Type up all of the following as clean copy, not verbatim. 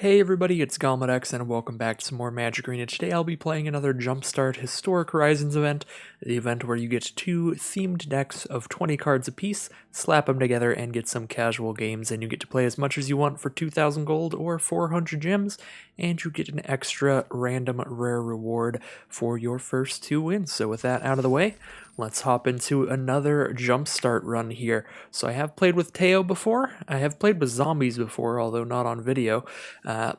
Hey everybody, it's Galmadex and welcome back to some more Magic Arena. Today I'll be playing another Jumpstart Historic Horizons event, the event where you get two themed decks of 20 cards apiece, slap them together and get some casual games, and you get to play as much as you want for 2,000 gold or 400 gems, and you get an extra random rare reward for your first two wins. So with that out of the way, let's hop into another Jumpstart run here. So I have played with Teo before, I have played with zombies before, although not on video,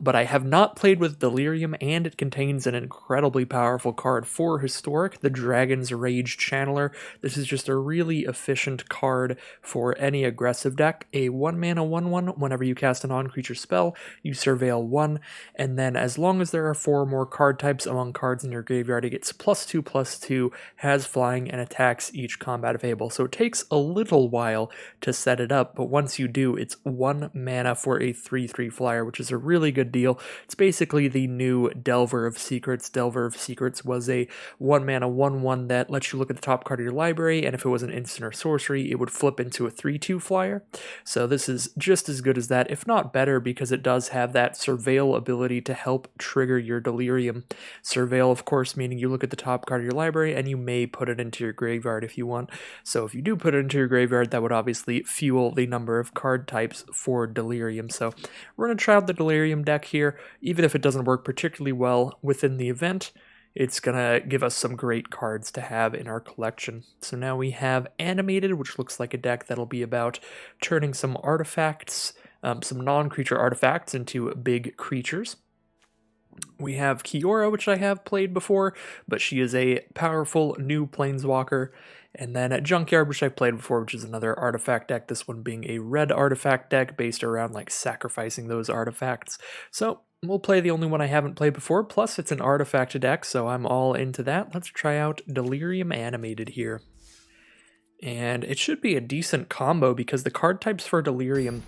but I have not played with Delirium, and it contains an incredibly powerful card for Historic, the Dragon's Rage Channeler. This is just a really efficient card for any aggressive deck. A 1-mana 1/1, whenever you cast a non-creature spell, you surveil 1, and then as long as there are 4 more card types among cards in your graveyard, it gets +2/+2, has flying, and attacks each combat available. So it takes a little while to set it up, but once you do, it's 1 mana for a 3/3 flyer, which is a really good deal. It's basically the new Delver of Secrets. Delver of Secrets was a 1-mana 1/1 that lets you look at the top card of your library, and if it was an instant or sorcery, it would flip into a 3/2 flyer. So this is just as good as that, if not better, because it does have that Surveil ability to help trigger your Delirium. Surveil, of course, meaning you look at the top card of your library, and you may put it into your graveyard if you want. So if you do put it into your graveyard, that would obviously fuel the number of card types for Delirium. So we're going to try out the Delirium deck here. Even if it doesn't work particularly well within the event, it's going to give us some great cards to have in our collection. So now we have Animated, which looks like a deck that'll be about turning some artifacts, some non-creature artifacts into big creatures. We have Kiora, which I have played before, but she is a powerful new planeswalker. And then at Junkyard, which I've played before, which is another artifact deck, this one being a red artifact deck based around like sacrificing those artifacts. So we'll play the only one I haven't played before, plus it's an artifact deck, so I'm all into that. Let's try out Delirium Animated here. And it should be a decent combo because the card types for Delirium,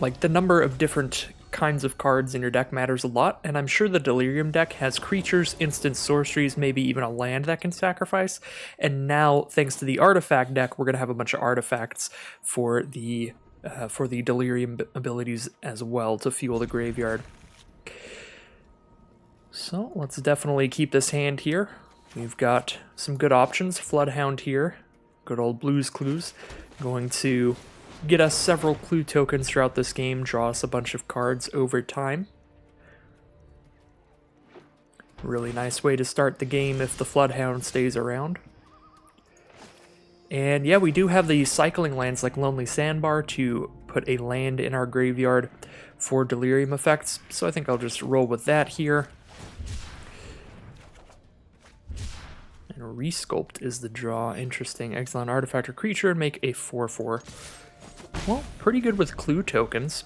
like the number of different kinds of cards in your deck matters a lot, and I'm sure the Delirium deck has creatures, instant sorceries, maybe even a land that can sacrifice, and now, thanks to the artifact deck, we're going to have a bunch of artifacts for the Delirium abilities as well to fuel the graveyard. So let's definitely keep this hand here. We've got some good options. Floodhound here, good old Blues Clues, going to get us several clue tokens throughout this game, draw us a bunch of cards over time. Really nice way to start the game if the Floodhound stays around. And yeah, we do have the cycling lands like Lonely Sandbar to put a land in our graveyard for Delirium effects, so I think I'll just roll with that here. And Resculpt is the draw. Interesting. Exile an artifact or creature and make a 4/4. Well, pretty good with clue tokens.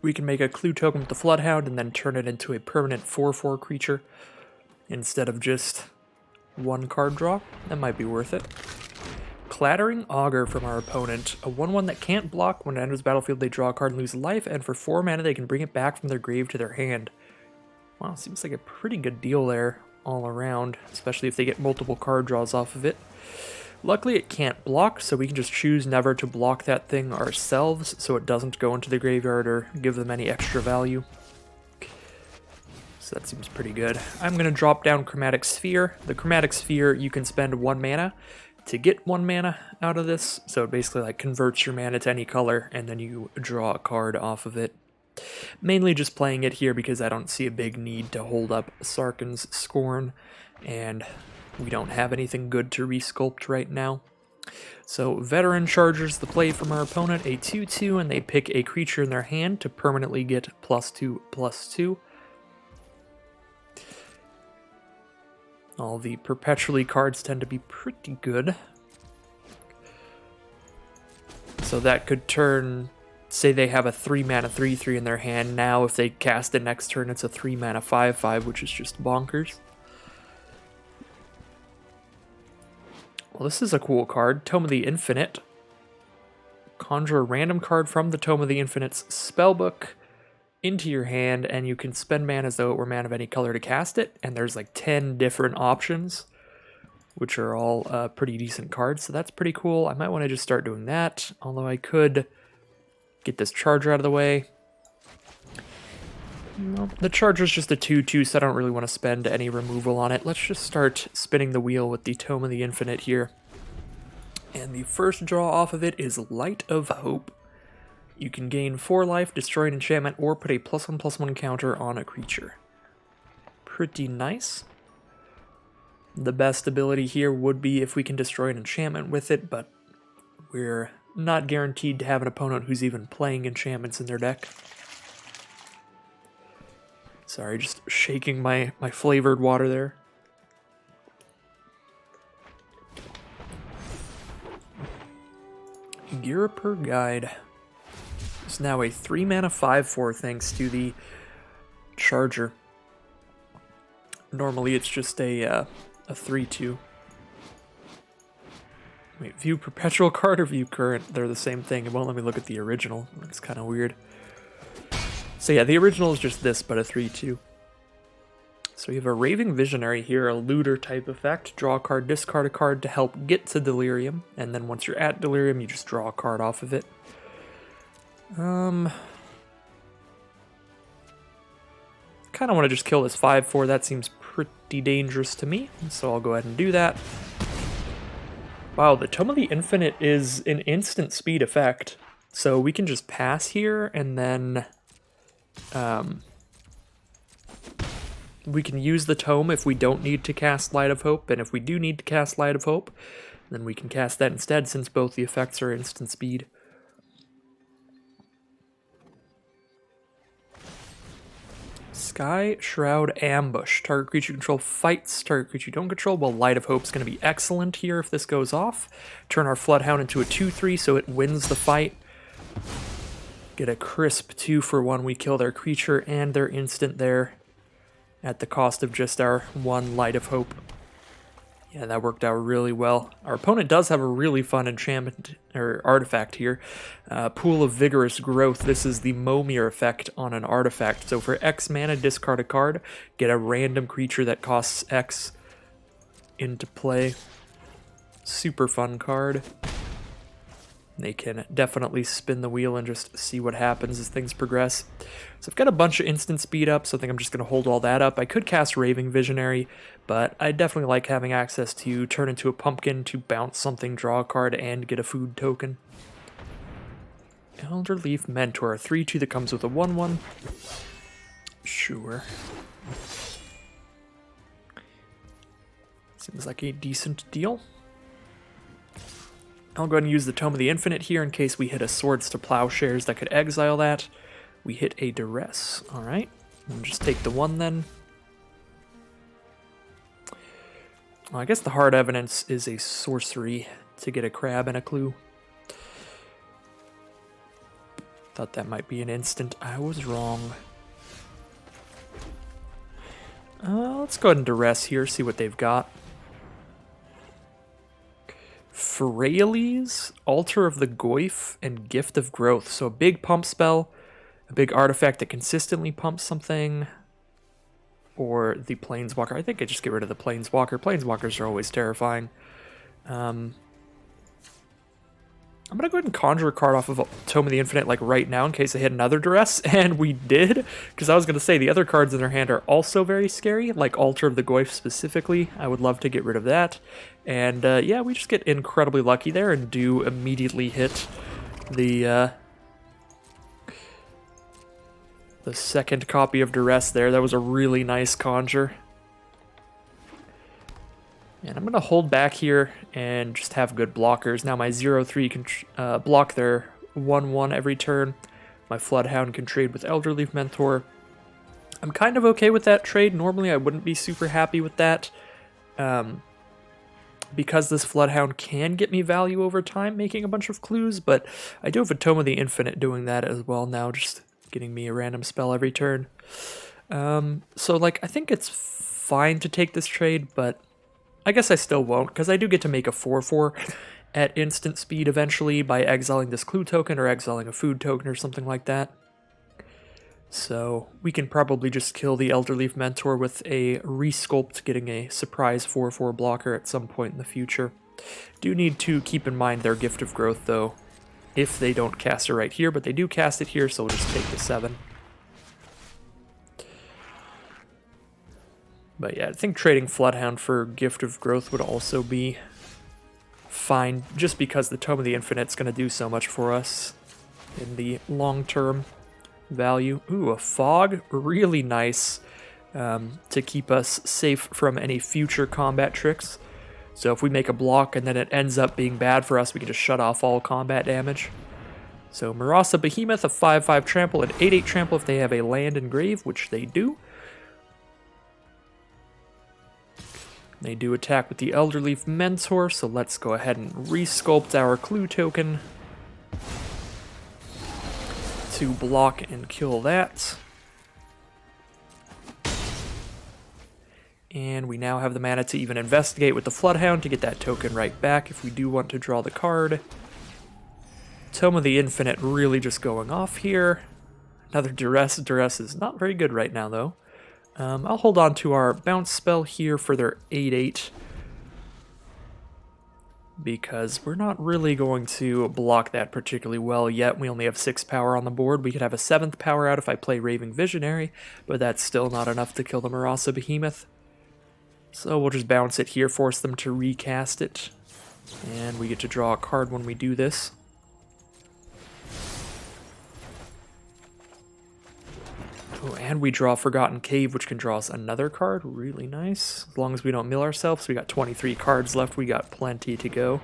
We can make a clue token with the Floodhound and then turn it into a permanent 4/4 creature instead of just one card draw. That might be worth it. Clattering Augur from our opponent, a 1/1 that can't block. When it enters the battlefield, they draw a card and lose life, and for 4 mana, they can bring it back from their grave to their hand. Wow, seems like a pretty good deal there all around, especially if they get multiple card draws off of it. Luckily, it can't block, so we can just choose never to block that thing ourselves so it doesn't go into the graveyard or give them any extra value. So that seems pretty good. I'm going to drop down Chromatic Sphere. The Chromatic Sphere, you can spend 1 mana to get 1 mana out of this, so it basically like converts your mana to any color, and then you draw a card off of it. Mainly just playing it here because I don't see a big need to hold up Sarkhan's Scorn, and we don't have anything good to resculpt right now. So Veteran Chargers the play from our opponent, a 2/2, and they pick a creature in their hand to permanently get +2/+2. All the Perpetually cards tend to be pretty good. So that could turn, say they have a 3-mana 3/3 in their hand. Now if they cast it next turn, it's a 3-mana 5/5, which is just bonkers. Well, this is a cool card. Tome of the Infinite. Conjure a random card from the Tome of the Infinite's spellbook into your hand, and you can spend mana as though it were mana of any color to cast it, and there's like 10 different options, which are all pretty decent cards, so that's pretty cool. I might want to just start doing that, although I could Get this charger out of the way. Nope, the charger's just a 2/2, so I don't really want to spend any removal on it. Let's just start spinning the wheel with the Tome of the Infinite here. And the first draw off of it is Light of Hope. You can gain 4 life, destroy an enchantment, or put a +1/+1 counter on a creature. Pretty nice. The best ability here would be if we can destroy an enchantment with it, but we're not guaranteed to have an opponent who's even playing enchantments in their deck. Sorry, just shaking my flavored water there. Girper Guide. It's now a 3-mana 5/4 thanks to the Charger. Normally it's just a 3/2. Wait, view perpetual card or view current? They're the same thing. It won't let me look at the original. It's kind of weird. So yeah, the original is just this, but a 3/2. So you have a Raving Visionary here, a looter type effect. Draw a card, discard a card to help get to Delirium, and then once you're at Delirium, you just draw a card off of it. Kind of want to just kill this 5/4. That seems pretty dangerous to me, so I'll go ahead and do that. Wow, the Tome of the Infinite is an instant speed effect, so we can just pass here, and then we can use the Tome if we don't need to cast Light of Hope, and if we do need to cast Light of Hope, then we can cast that instead since both the effects are instant speed. Sky Shroud Ambush. Target creature you control fights. Target creature you don't control. Well, Light of Hope's going to be excellent here if this goes off. Turn our Floodhound into a 2/3 so it wins the fight. Get a crisp 2 for 1. We kill their creature and their instant there at the cost of just our 1 Light of Hope. Yeah, that worked out really well. Our opponent does have a really fun enchantment or artifact here. Pool of Vigorous Growth. This is the Momir effect on an artifact. So for X mana, discard a card, get a random creature that costs X into play. Super fun card. They can definitely spin the wheel and just see what happens as things progress. So I've got a bunch of instant speed up, so I think I'm just going to hold all that up. I could cast Raving Visionary, but I definitely like having access to turn into a pumpkin to bounce something, draw a card, and get a food token. Elderleaf Mentor, a 3/2 that comes with a 1/1. Sure. Seems like a decent deal. I'll go ahead and use the Tome of the Infinite here in case we hit a Swords to Plowshares that could exile that. We hit a Duress. Alright. We'll just take the 1 then. Well, I guess the hard evidence is a sorcery to get a crab and a clue. Thought that might be an instant. I was wrong. Let's go ahead and Duress here, see what they've got. Freyalise, Altar of the Goyf, and Gift of Growth. So a big pump spell, a big artifact that consistently pumps something, or the Planeswalker. I think I just get rid of the Planeswalker. Planeswalkers are always terrifying. I'm going to go ahead and conjure a card off of Tome of the Infinite like right now in case I hit another Duress, and we did, because I was going to say the other cards in their hand are also very scary, like Altar of the Goyf specifically. I would love to get rid of that. And yeah, we just get incredibly lucky there and do immediately hit the second copy of Duress there. That was a really nice conjure. And I'm going to hold back here and just have good blockers. Now my 0/3 can block their 1/1 every turn. My Floodhound can trade with Elderleaf Mentor. I'm kind of okay with that trade. Normally I wouldn't be super happy with that. Because this Floodhound can get me value over time, making a bunch of clues, but I do have a Tome of the Infinite doing that as well now, just getting me a random spell every turn. So like, I think it's fine to take this trade, but I guess I still won't, because I do get to make a 4/4 at instant speed eventually by exiling this clue token or exiling a food token or something like that. So we can probably just kill the Elderleaf Mentor with a Resculpt, getting a surprise 4/4 blocker at some point in the future. Do need to keep in mind their Gift of Growth, though. if they don't cast it right here, but they do cast it here, so we'll just take the 7. But yeah, I think trading Floodhound for Gift of Growth would also be fine, just because the Tome of the Infinite's going to do so much for us in the long-term value. Ooh, a Fog, really nice to keep us safe from any future combat tricks. So if we make a block and then it ends up being bad for us, we can just shut off all combat damage. So Murasa Behemoth, a 5/5 trample, and 8/8 trample if they have a land and grave, which they do. They do attack with the Elderleaf Mentor, so let's go ahead and resculpt our clue token to block and kill that. And we now have the mana to even investigate with the Floodhound to get that token right back if we do want to draw the card. Tome of the Infinite really just going off here. Another Duress. Duress is not very good right now, though. I'll hold on to our bounce spell here for their 8/8. Because we're not really going to block that particularly well yet. We only have 6 power on the board. We could have a 7th power out if I play Raving Visionary, but that's still not enough to kill the Murasa Behemoth. So we'll just bounce it here, force them to recast it. And we get to draw a card when we do this. Oh, and we draw Forgotten Cave, which can draw us another card. Really nice. As long as we don't mill ourselves. We got 23 cards left. We got plenty to go.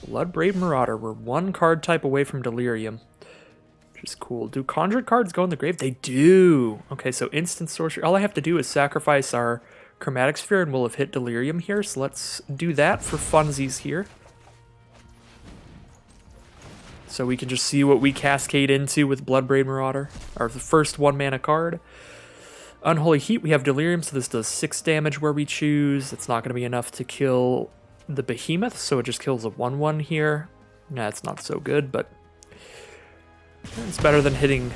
Bloodbraid Marauder. We're 1 card type away from Delirium, which is cool. Do conjured cards go in the grave? They do. Okay, so instant sorcery. All I have to do is sacrifice our Chromatic Sphere and we'll have hit Delirium here. So let's do that for funsies here. So we can just see what we cascade into with Bloodbraid Marauder, our first 1-mana card. Unholy Heat, we have Delirium, so this does 6 damage where we choose. It's not going to be enough to kill the Behemoth, so it just kills a 1/1 here. Nah, it's not so good, but it's better than hitting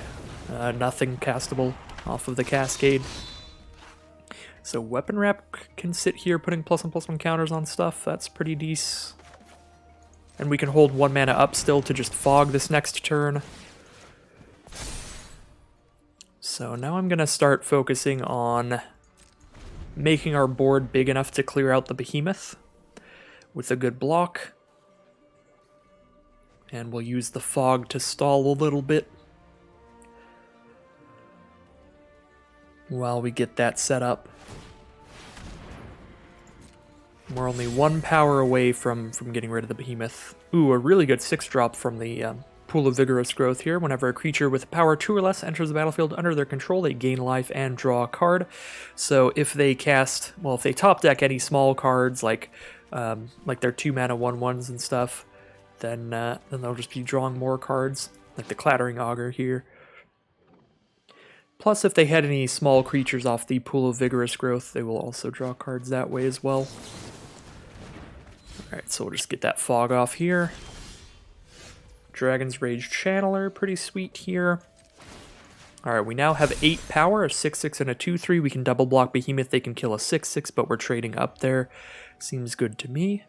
nothing castable off of the Cascade. So Weapon Wrap can sit here, putting +1/+1 counters on stuff. That's pretty decent. And we can hold 1 mana up still to just fog this next turn. So now I'm going to start focusing on making our board big enough to clear out the Behemoth with a good block. And we'll use the fog to stall a little bit while we get that set up. We're only 1 power away from getting rid of the Behemoth. Ooh, a really good 6-drop from the Pool of Vigorous Growth here. Whenever a creature with power 2 or less enters the battlefield under their control, they gain life and draw a card. So if they cast, well, if they top deck any small cards like their 2-mana 1/1s and stuff, then they'll just be drawing more cards, like the Clattering Augur here. Plus, if they had any small creatures off the Pool of Vigorous Growth, they will also draw cards that way as well. Alright, so we'll just get that fog off here. Dragon's Rage Channeler, pretty sweet here. Alright, we now have 8 power, a 6/6 and a 2/3. We can double block Behemoth, they can kill a 6/6, but we're trading up there. Seems good to me.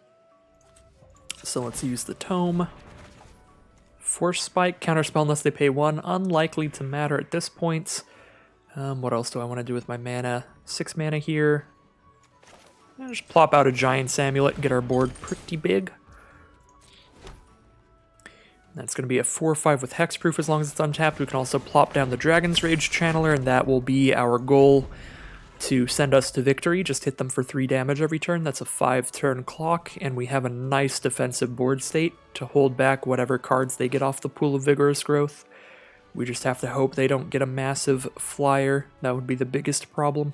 So let's use the Tome. Force Spike, counterspell unless they pay 1. Unlikely to matter at this point. What else do I want to do with my mana? 6 mana here. And just plop out a Giant's Amulet and get our board pretty big. That's going to be a 4/5 with Hexproof as long as it's untapped. We can also plop down the Dragon's Rage Channeler, and that will be our goal to send us to victory. Just hit them for 3 damage every turn. That's a 5-turn clock, and we have a nice defensive board state to hold back whatever cards they get off the Pool of Vigorous Growth. We just have to hope they don't get a massive flyer. That would be the biggest problem.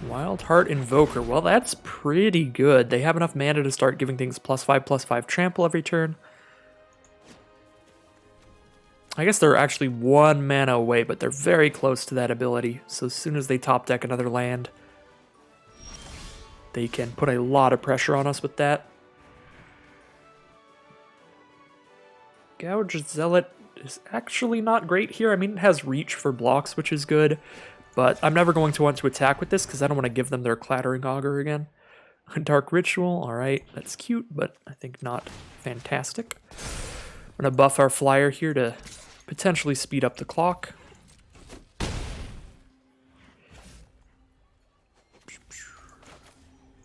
Wild Heart Invoker. Well, that's pretty good. They have enough mana to start giving things +5/+5 trample every turn. I guess they're actually 1 mana away, but they're very close to that ability. So as soon as they top deck another land, they can put a lot of pressure on us with that. Gouge Zealot is actually not great here. I mean, it has reach for blocks, which is good, but I'm never going to want to attack with this because I don't want to give them their Clattering Auger again. Dark Ritual, alright, that's cute, but I think not fantastic. I'm going to buff our flyer here to potentially speed up the clock.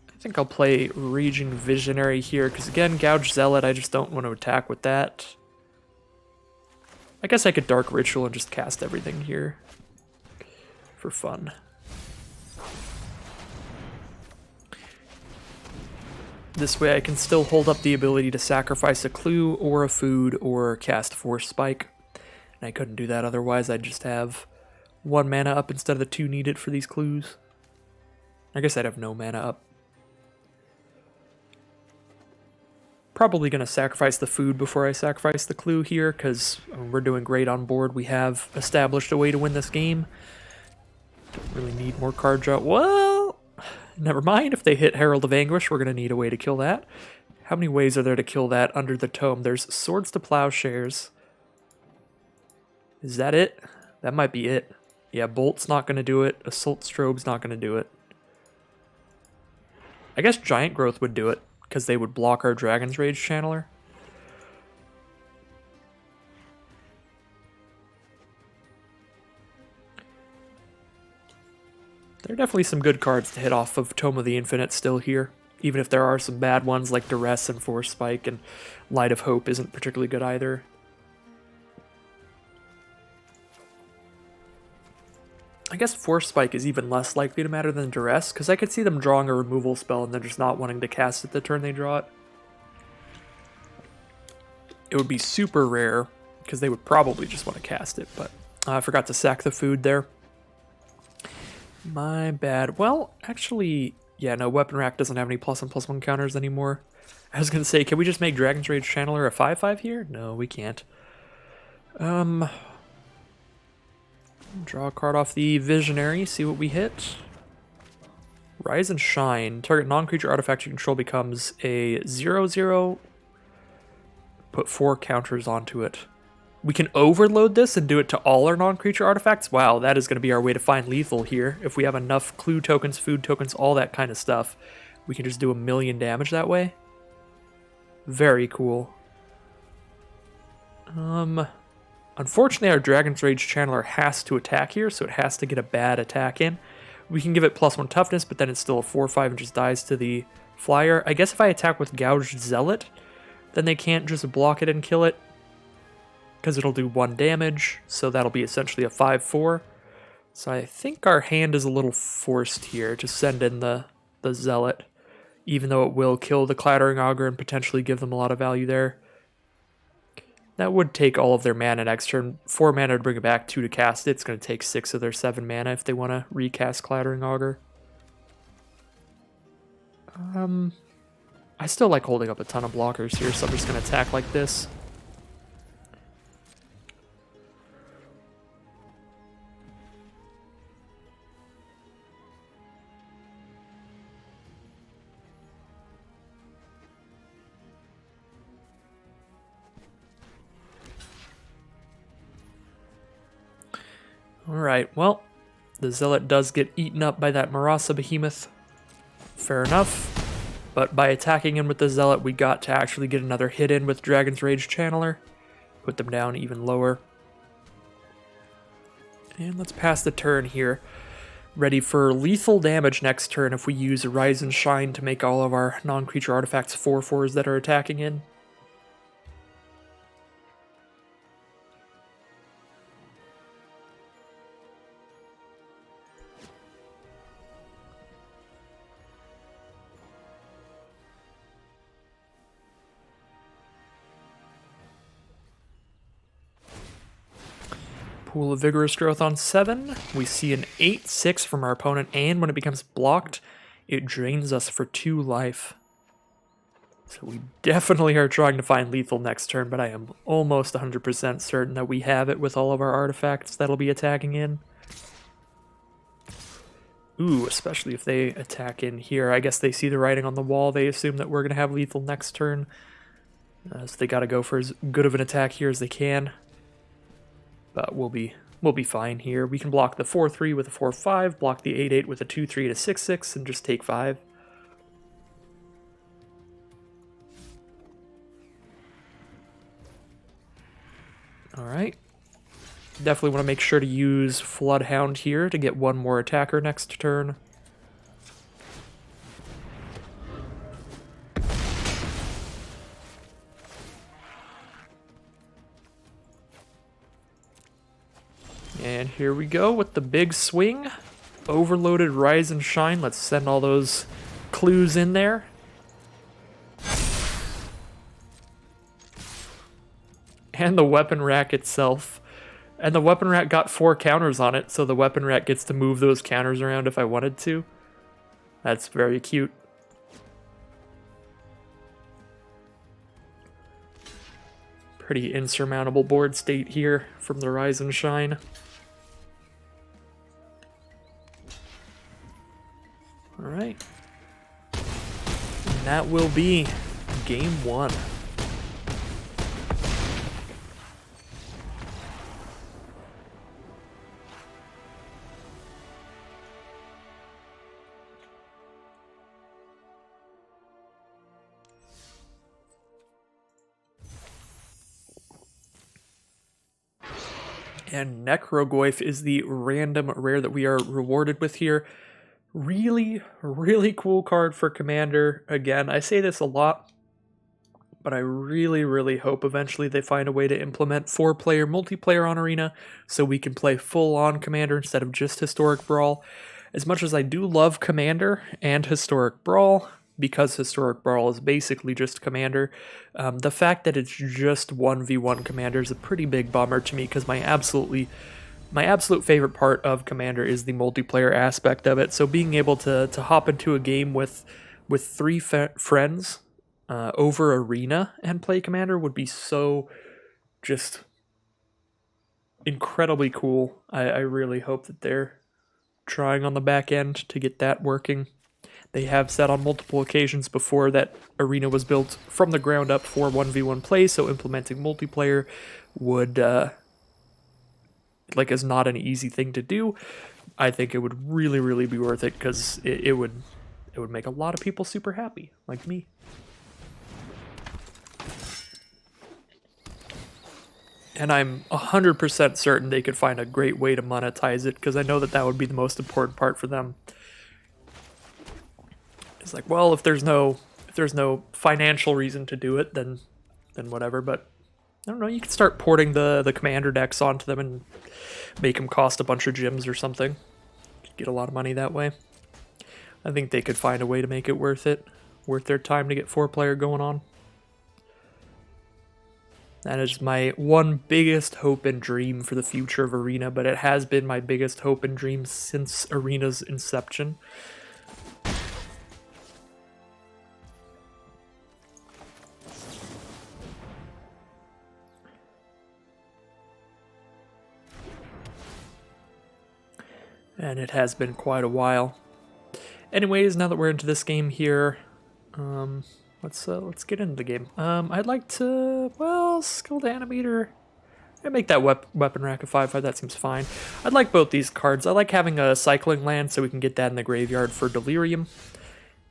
I think I'll play Raging Visionary here, because again, Gouge Zealot, I just don't want to attack with that. I guess I could Dark Ritual and just cast everything here for fun. This way I can still hold up the ability to sacrifice a clue or a food or cast Force Spike. And I couldn't do that otherwise. I'd just have 1 mana up instead of the 2 needed for these clues. I guess I'd have no mana up. Probably going to sacrifice the food before I sacrifice the clue here, because we're doing great on board. We have established a way to win this game. Don't really need more card draw. Well, never mind. If they hit Herald of Anguish, we're going to need a way to kill that. How many ways are there to kill that under the tome? There's Swords to Plowshares. Is that it? That might be it. Yeah, Bolt's not going to do it. Assault Strobe's not going to do it. I guess Giant Growth would do it, because they would block our Dragon's Rage Channeler. There are definitely some good cards to hit off of Tome of the Infinite still here, even if there are some bad ones like Duress and Force Spike, and Light of Hope isn't particularly good either. I guess Force Spike is even less likely to matter than Duress, because I could see them drawing a removal spell and then just not wanting to cast it the turn they draw it. It would be super rare, because they would probably just want to cast it, but I forgot to sack the food there. My bad. Well, actually, yeah, no, Weapon Rack doesn't have any +1/+1 counters anymore. I was going to say, can we just make Dragon's Rage Channeler a 5/5 here? No, we can't. Draw a card off the Visionary, see what we hit. Rise and Shine. Target non-creature artifact you control becomes a 0/0. Put 4 counters onto it. We can overload this and do it to all our non-creature artifacts? Wow, that is going to be our way to find lethal here. If we have enough clue tokens, food tokens, all that kind of stuff, we can just do 1,000,000 damage that way. Very cool. Unfortunately, our Dragon's Rage Channeler has to attack here, so it has to get a bad attack in. We can give it +1 toughness, but then it's still a 4/5 and just dies to the flyer. I guess if I attack with Gouged Zealot, then they can't just block it and kill it, because it'll do 1 damage, so that'll be essentially a 5/4. So I think our hand is a little forced here to send in the Zealot, even though it will kill the Clattering Auger and potentially give them a lot of value there. That would take all of their mana next turn. 4 mana to bring it back, 2 to cast it. It's going to take 6 of their 7 mana if they want to recast Clattering Auger. I still like holding up a ton of blockers here, so I'm just going to attack like this. Alright, well, the Zealot does get eaten up by that Marasa Behemoth. Fair enough. But by attacking him with the Zealot, we got to actually get another hit in with Dragon's Rage Channeler. Put them down even lower. And let's pass the turn here. Ready for lethal damage next turn if we use Rise and Shine to make all of our non-creature artifacts 4/4s that are attacking in. Pool of Vigorous Growth on 7. We see an 8/6 from our opponent, and when it becomes blocked, it drains us for 2 life. So we definitely are trying to find lethal next turn, but I am almost 100% certain that we have it with all of our artifacts that'll be attacking in. Ooh, especially if they attack in here. I guess they see the writing on the wall. They assume that we're going to have lethal next turn. So they got to go for as good of an attack here as they can. but we'll be fine here. We can block the 4-3 with a 4-5, block the 8-8 with a 2-3 to 6-6, and just take 5. Alright. Definitely want to make sure to use Floodhound here to get one more attacker next turn. And here we go with the big swing. Overloaded Rise and Shine. Let's send all those clues in there. And the weapon rack itself. And the weapon rack got 4 counters on it, so the weapon rack gets to move those counters around if I wanted to. That's very cute. Pretty insurmountable board state here from the Rise and Shine. Alright. And that will be game 1. And Necrogoyf is the random rare that we are rewarded with here. Really, really cool card for Commander. Again, I say this a lot, but I really, really hope eventually they find a way to implement 4-player multiplayer on Arena so we can play full-on Commander instead of just Historic Brawl. As much as I do love Commander and Historic Brawl, because Historic Brawl is basically just Commander, the fact that it's just 1v1 Commander is a pretty big bummer to me, because my absolute favorite part of Commander is the multiplayer aspect of it. So being able to hop into a game with 3 friends over Arena and play Commander would be so just incredibly cool. I really hope that they're trying on the back end to get that working. They have said on multiple occasions before that Arena was built from the ground up for 1v1 play, so implementing multiplayer would is not an easy thing to do. I think it would really, really be worth it, because it would make a lot of people super happy, like me. And I'm 100% certain they could find a great way to monetize it, because I know that would be the most important part for them. It's like, well, if there's no financial reason to do it, then whatever. But I don't know. You could start porting the Commander decks onto them and make them cost a bunch of gems or something. Get a lot of money that way. I think they could find a way to make it worth their time to get 4-player going on. That is my one biggest hope and dream for the future of Arena, but it has been my biggest hope and dream since Arena's inception. And it has been quite a while. Anyways, now that we're into this game here, let's get into the game. I'd like to, well, Skilled Animator. I make that weapon rack a 5/5. That seems fine. I'd like both these cards. I like having a cycling land so we can get that in the graveyard for Delirium.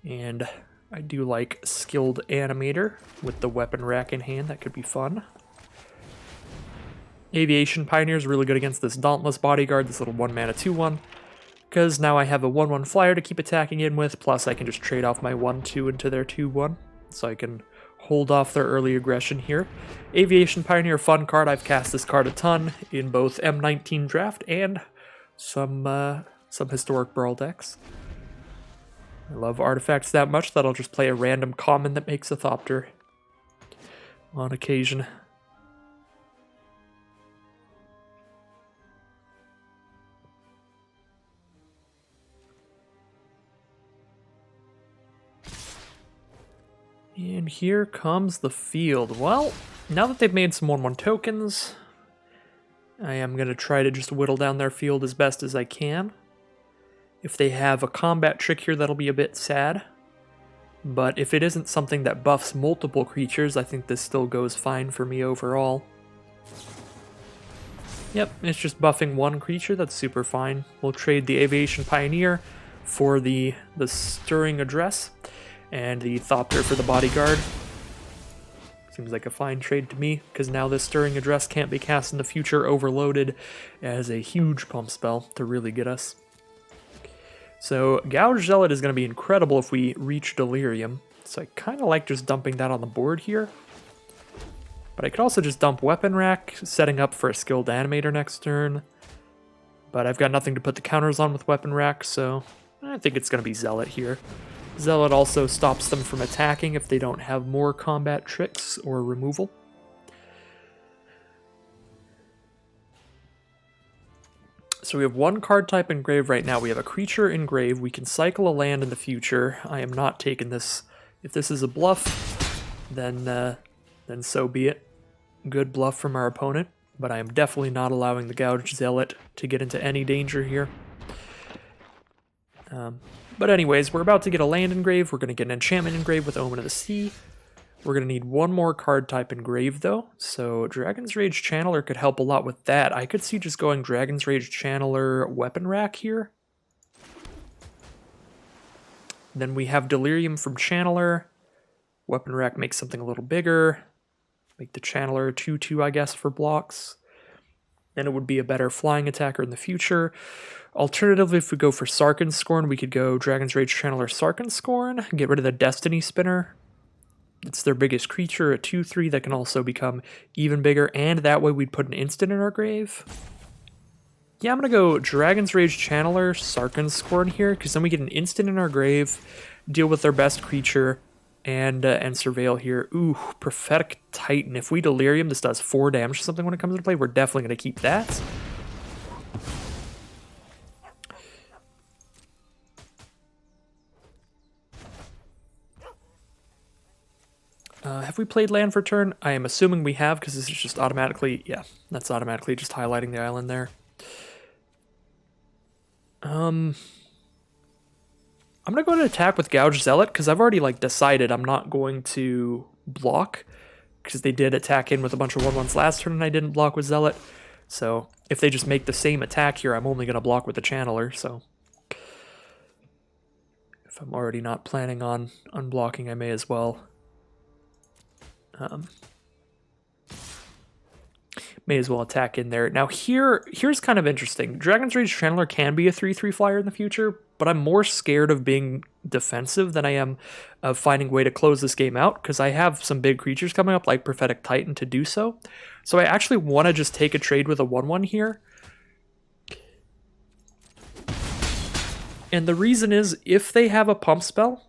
And I do like Skilled Animator with the weapon rack in hand. That could be fun. Aviation Pioneer is really good against this Dauntless Bodyguard, this little 1-mana 2/1. Because now I have a 1/1 flyer to keep attacking in with, plus I can just trade off my 1/2 into their 2/1. So I can hold off their early aggression here. Aviation Pioneer, fun card. I've cast this card a ton in both M19 Draft and some Historic Brawl decks. I love artifacts that much that I'll just play a random common that makes a Thopter on occasion. And here comes the field. Well, now that they've made some 1/1 tokens, I am going to try to just whittle down their field as best as I can. If they have a combat trick here, that'll be a bit sad. But if it isn't something that buffs multiple creatures, I think this still goes fine for me overall. Yep, it's just buffing one creature, that's super fine. We'll trade the Aviation Pioneer for the Stirring Address, and the Thopter for the Bodyguard. Seems like a fine trade to me, because now this Stirring Address can't be cast in the future overloaded as a huge pump spell to really get us. So Gouge Zealot is going to be incredible if we reach Delirium, so I kind of like just dumping that on the board here. But I could also just dump Weapon Rack, setting up for a Skilled Animator next turn. But I've got nothing to put the counters on with Weapon Rack, so I think it's going to be Zealot here. Zealot also stops them from attacking if they don't have more combat tricks or removal. So we have one card type in grave right now. We have a creature in grave. We can cycle a land in the future. I am not taking this. If this is a bluff, then so be it. Good bluff from our opponent, but I am definitely not allowing the Gouge Zealot to get into any danger here. But anyways, we're about to get a land engrave. We're going to get an enchantment engrave with Omen of the Sea. We're going to need one more card type engrave, though. So Dragon's Rage Channeler could help a lot with that. I could see just going Dragon's Rage Channeler Weapon Rack here. Then we have Delirium from Channeler. Weapon Rack makes something a little bigger. Make the Channeler 2/2, I guess, for blocks. Then it would be a better flying attacker in the future. Alternatively, if we go for Sarkhan's Scorn, we could go Dragon's Rage Channeler Sarkhan's Scorn, get rid of the Destiny Spinner. It's their biggest creature, a 2/3 that can also become even bigger, and that way we'd put an instant in our grave. Yeah, I'm going to go Dragon's Rage Channeler Sarkhan's Scorn here, because then we get an instant in our grave, deal with their best creature, and surveil here. Ooh, Prophetic Titan. If we Delirium, this does 4 damage to something when it comes into play. We're definitely going to keep that. Have we played land for turn? I am assuming we have, because this is just automatically, yeah, that's automatically just highlighting the island there. I'm going to go to attack with Gouge Zealot, because I've already decided I'm not going to block, because they did attack in with a bunch of 1/1s last turn and I didn't block with Zealot. So if they just make the same attack here, I'm only going to block with the Channeler, so if I'm already not planning on unblocking, I may as well. May as well attack in there. Now here's kind of interesting. Dragon's Rage Channeler can be a 3/3 flyer in the future, but I'm more scared of being defensive than I am of finding a way to close this game out, because I have some big creatures coming up like Prophetic Titan to do so. So I actually want to just take a trade with a 1/1 here. And the reason is, if they have a pump spell,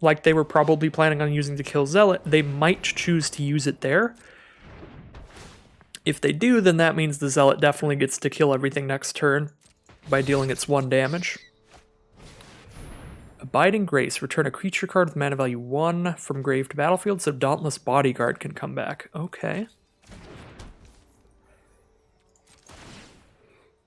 like they were probably planning on using to kill Zealot, they might choose to use it there. If they do, then that means the Zealot definitely gets to kill everything next turn by dealing its 1 damage. Abiding Grace. Return a creature card with mana value 1 from grave to battlefield, so Dauntless Bodyguard can come back. Okay.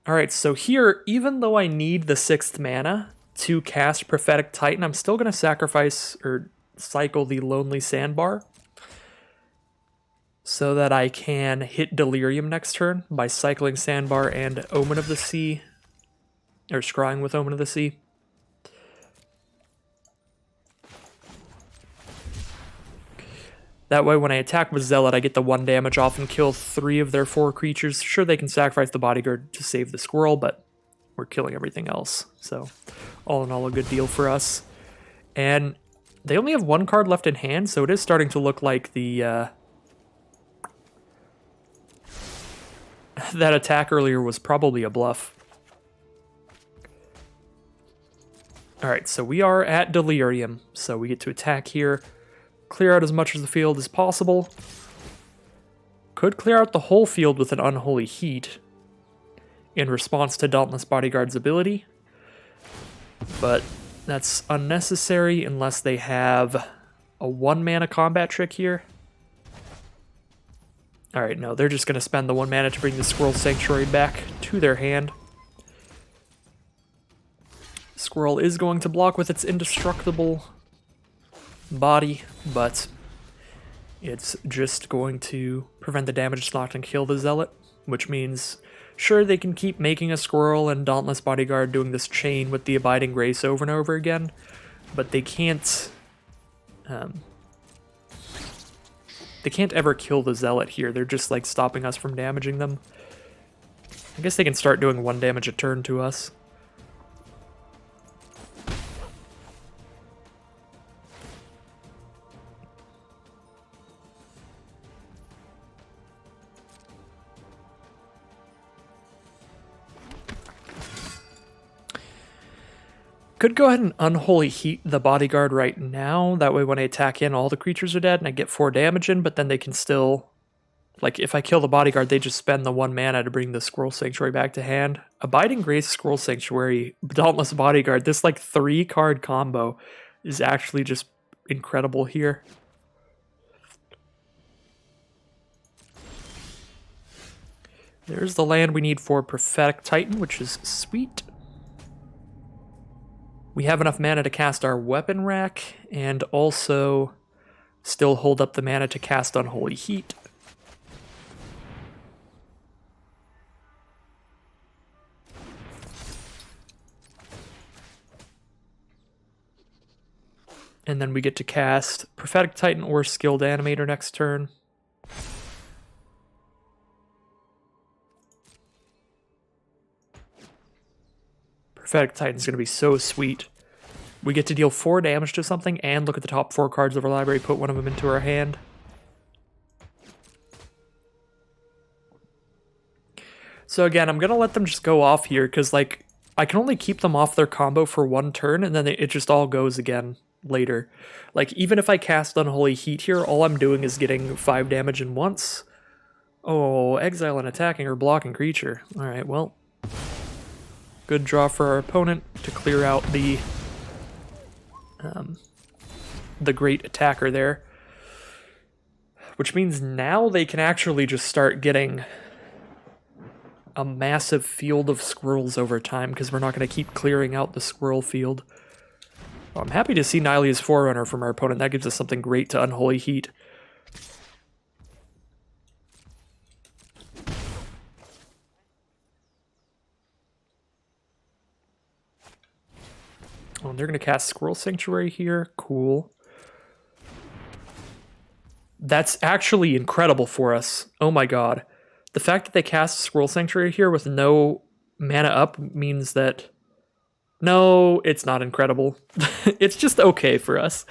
Alright, so here, even though I need the 6th mana to cast Prophetic Titan, I'm still going to sacrifice or cycle the Lonely Sandbar so that I can hit Delirium next turn by cycling Sandbar and Omen of the Sea, or scrying with Omen of the Sea. That way when I attack with Zealot, I get the 1 damage off and kill 3 of their 4 creatures. Sure, they can sacrifice the Bodyguard to save the squirrel, but we're killing everything else. So all in all, a good deal for us. And they only have 1 card left in hand, so it is starting to look like the that attack earlier was probably a bluff. Alright, so we are at Delirium, so we get to attack here. Clear out as much of the field as possible. Could clear out the whole field with an Unholy Heat in response to Dauntless Bodyguard's ability, but that's unnecessary unless they have a 1 mana combat trick here. Alright, no, they're just going to spend the 1 mana to bring the Squirrel Sanctuary back to their hand. Squirrel is going to block with its indestructible body, but it's just going to prevent the damage slot and kill the Zealot. which means, sure, they can keep making a squirrel and Dauntless Bodyguard doing this chain with the Abiding Grace over and over again, but they can't ever kill the Zealot here. They're just like stopping us from damaging them. I guess they can start doing 1 damage a turn to us. Could go ahead and Unholy Heat the Bodyguard right now. That way when I attack in, all the creatures are dead and I get 4 damage in, but then they can still... Like, if I kill the Bodyguard, they just spend the 1 mana to bring the Squirrel Sanctuary back to hand. Abiding Grace, Squirrel Sanctuary, Dauntless Bodyguard, this, like, 3-card combo is actually just incredible here. There's the land we need for Prophetic Titan, which is sweet. We have enough mana to cast our Weapon Rack, and also still hold up the mana to cast Unholy Heat. And then we get to cast Prophetic Titan or Skilled Animator next turn. Prophetic Titan's going to be so sweet. We get to deal 4 damage to something and look at the top 4 cards of our library, put one of them into our hand. So again, I'm going to let them just go off here, because like I can only keep them off their combo for 1 turn, and then it just all goes again later. Like, even if I cast Unholy Heat here, all I'm doing is getting 5 damage in once. Oh, exile an attacking or blocking creature. Alright, well... Good draw for our opponent to clear out the great attacker there. Which means now they can actually just start getting a massive field of squirrels over time, because we're not going to keep clearing out the squirrel field. Well, I'm happy to see Nylea's Forerunner from our opponent. That gives us something great to Unholy Heat. Oh, and they're going to cast Squirrel Sanctuary here. Cool. That's actually incredible for us. Oh my god. The fact that they cast Squirrel Sanctuary here with no mana up means that... No, it's not incredible. It's just okay for us.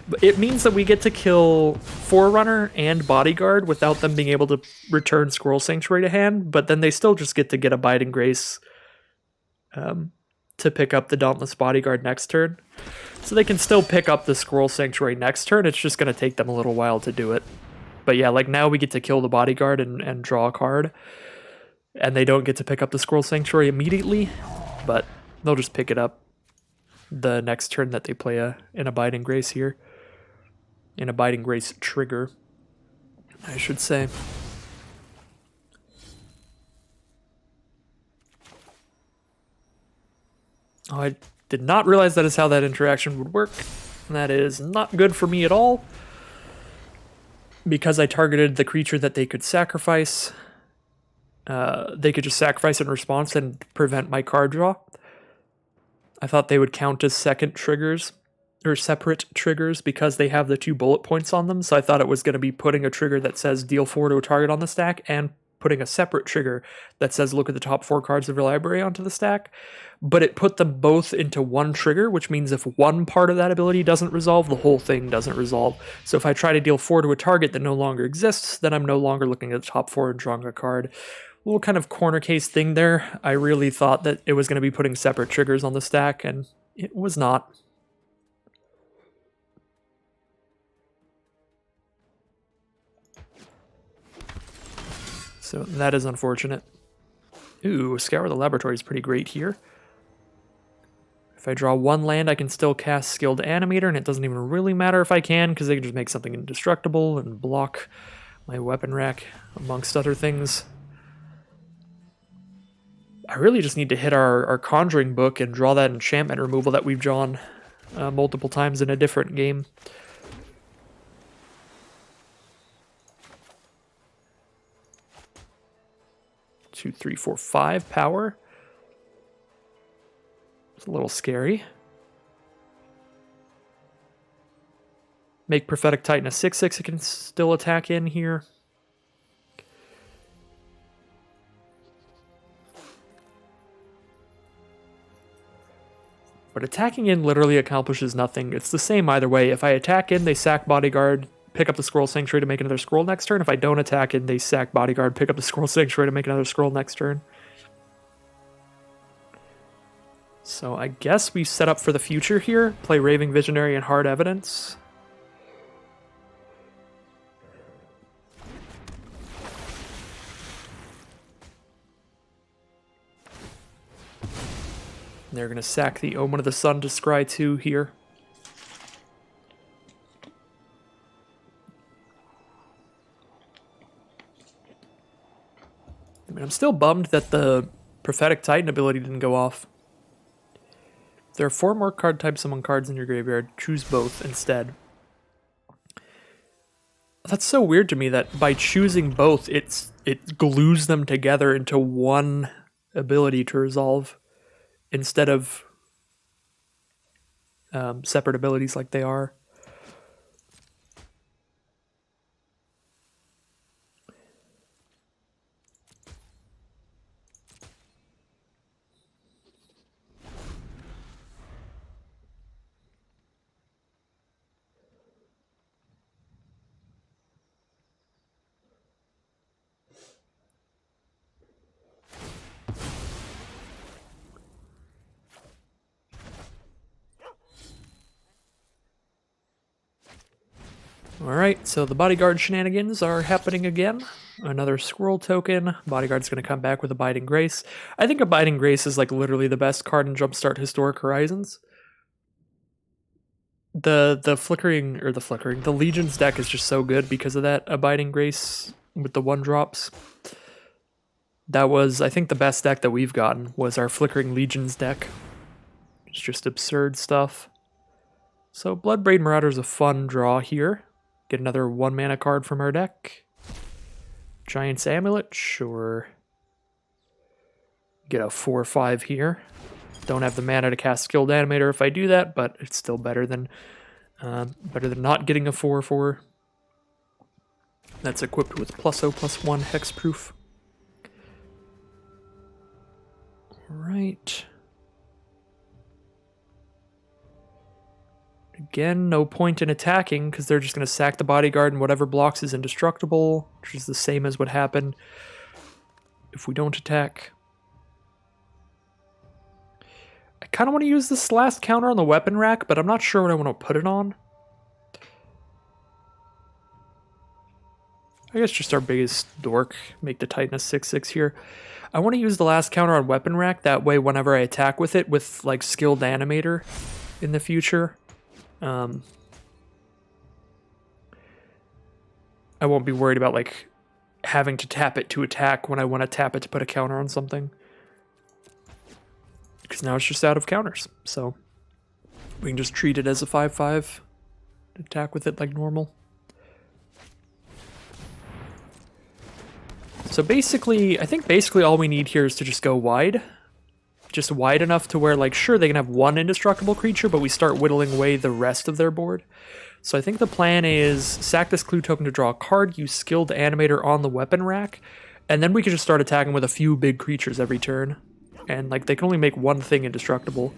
But it means that we get to kill Forerunner and Bodyguard without them being able to return Squirrel Sanctuary to hand, but then they still just get to get Abiding Grace to pick up the Dauntless Bodyguard next turn. So they can still pick up the Squirrel Sanctuary next turn, it's just going to take them a little while to do it. But yeah, like now we get to kill the Bodyguard and draw a card. And they don't get to pick up the Squirrel Sanctuary immediately, but they'll just pick it up the next turn that they play an Abiding Grace here. An Abiding Grace trigger, I should say. Oh, I did not realize that is how that interaction would work. That is not good for me at all. Because I targeted the creature that they could sacrifice. They could just sacrifice in response and prevent my card draw. I thought they would count as second triggers, or separate triggers, because they have the 2 bullet points on them, so I thought it was going to be putting a trigger that says deal 4 to a target on the stack, and putting a separate trigger that says look at the top 4 cards of your library onto the stack. But it put them both into 1 trigger, which means if one part of that ability doesn't resolve, the whole thing doesn't resolve. So if I try to deal 4 to a target that no longer exists, then I'm no longer looking at the top 4 and drawing a card. Little kind of corner case thing there. I really thought that it was going to be putting separate triggers on the stack, and it was not. So that is unfortunate. Ooh, Scour the Laboratory is pretty great here. If I draw 1 land, I can still cast Skilled Animator, and it doesn't even really matter if I can, because they can just make something indestructible and block my Weapon Rack, amongst other things. I really just need to hit our Conjuring Book and draw that enchantment removal that we've drawn multiple times in a different game. 2, 3, 4, 5 power. It's a little scary. Make Prophetic Titan a 6/6. It can still attack in here. But attacking in literally accomplishes nothing. It's the same either way. If I attack in, they sack Bodyguard, pick up the Scroll Sanctuary to make another scroll next turn. If I don't attack in, they sack Bodyguard, pick up the Scroll Sanctuary to make another scroll next turn. So I guess we set up for the future here. Play Raving Visionary and Hard Evidence. They're going to sack the Omen of the Sun to scry 2 here. I mean, I'm still bummed that the Prophetic Titan ability didn't go off. If there are 4 more card types among cards in your graveyard, choose both instead. That's so weird to me that by choosing both, it glues them together into one ability to resolve, instead of separate abilities like they are. Alright, so the Bodyguard shenanigans are happening again. Another Squirrel token. Bodyguard's going to come back with Abiding Grace. I think Abiding Grace is like literally the best card in Jumpstart Historic Horizons. The Legion's deck is just so good because of that Abiding Grace with the 1-drops. That was, I think, the best deck that we've gotten was our Flickering Legions deck. It's just absurd stuff. So Bloodbraid Marauder's a fun draw here. Get another 1-mana card from our deck. Giant's Amulet, sure. Get a 4/5 here. Don't have the mana to cast Skilled Animator if I do that, but it's still better than not getting a 4/4. That's equipped with +0/+1 hexproof. Alright. Again, no point in attacking because they're just going to sack the Bodyguard and whatever blocks is indestructible, which is the same as what happened if we don't attack. I kind of want to use this last counter on the weapon rack, but I'm not sure what I want to put it on. I guess just our biggest dork, make the Titan a 6/6 here. I want to use the last counter on weapon rack, that way whenever I attack with it with like Skilled Animator in the future, I won't be worried about like having to tap it to attack when I want to tap it to put a counter on something. Because now it's just out of counters. So we can just treat it as a 5/5. Attack with it like normal. So basically, I think basically all we need here is to just go wide. Just wide enough to where, like, sure, they can have one indestructible creature, but we start whittling away the rest of their board. So I think the plan is sack this clue token to draw a card, use Skilled Animator on the weapon rack, and then we can just start attacking with a few big creatures every turn. And, like, they can only make one thing indestructible.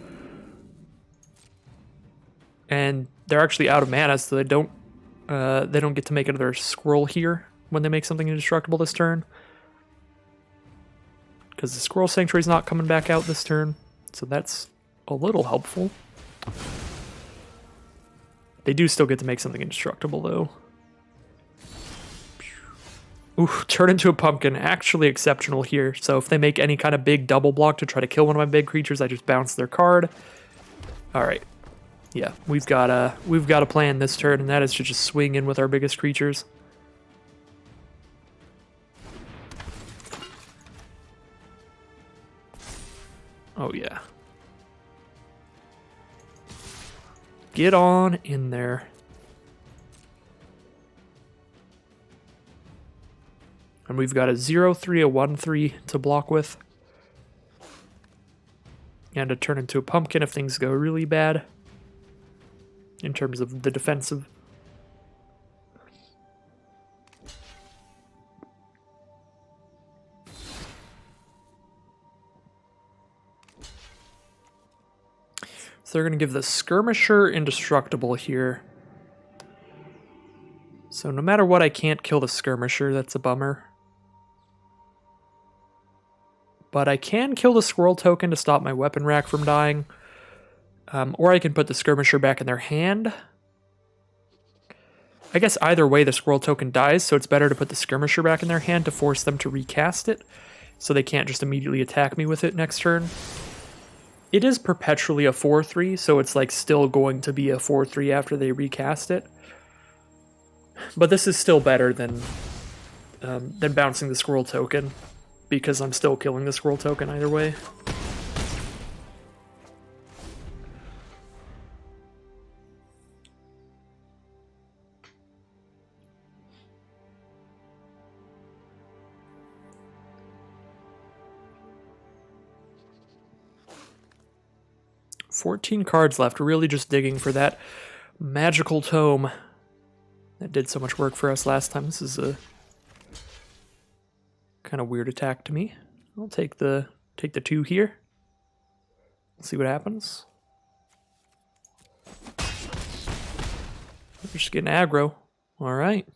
And they're actually out of mana, so they don't get to make another scroll here when they make something indestructible this turn. Because the Scroll Sanctuary's not coming back out this turn, so that's a little helpful. They do still get to make something indestructible, though. Ooh, turn into a pumpkin. Actually exceptional here. So if they make any kind of big double block to try to kill one of my big creatures, I just bounce their card. Alright. Yeah, we've got a plan this turn, and that is to just swing in with our biggest creatures. Oh, yeah. Get on in there. And we've got a 0-3, a 1-3 to block with. And to turn into a pumpkin if things go really bad. In terms of the defensive. So they're going to give the Skirmisher Indestructible here. So no matter what, I can't kill the Skirmisher. That's a bummer. But I can kill the Squirrel Token to stop my weapon rack from dying. Or I can put the Skirmisher back in their hand. I guess either way the Squirrel Token dies, so it's better to put the Skirmisher back in their hand to force them to recast it. So they can't just immediately attack me with it next turn. It is perpetually a 4-3, so it's like still going to be a 4-3 after they recast it. But this is still better than bouncing the Squirrel Token, because I'm still killing the Squirrel Token either way. $14 cards left, really just digging for that magical tome that did so much work for us last time. This is a kind of weird attack to me. I'll take the 2 here. Let's see what happens. We're just getting aggro. All right.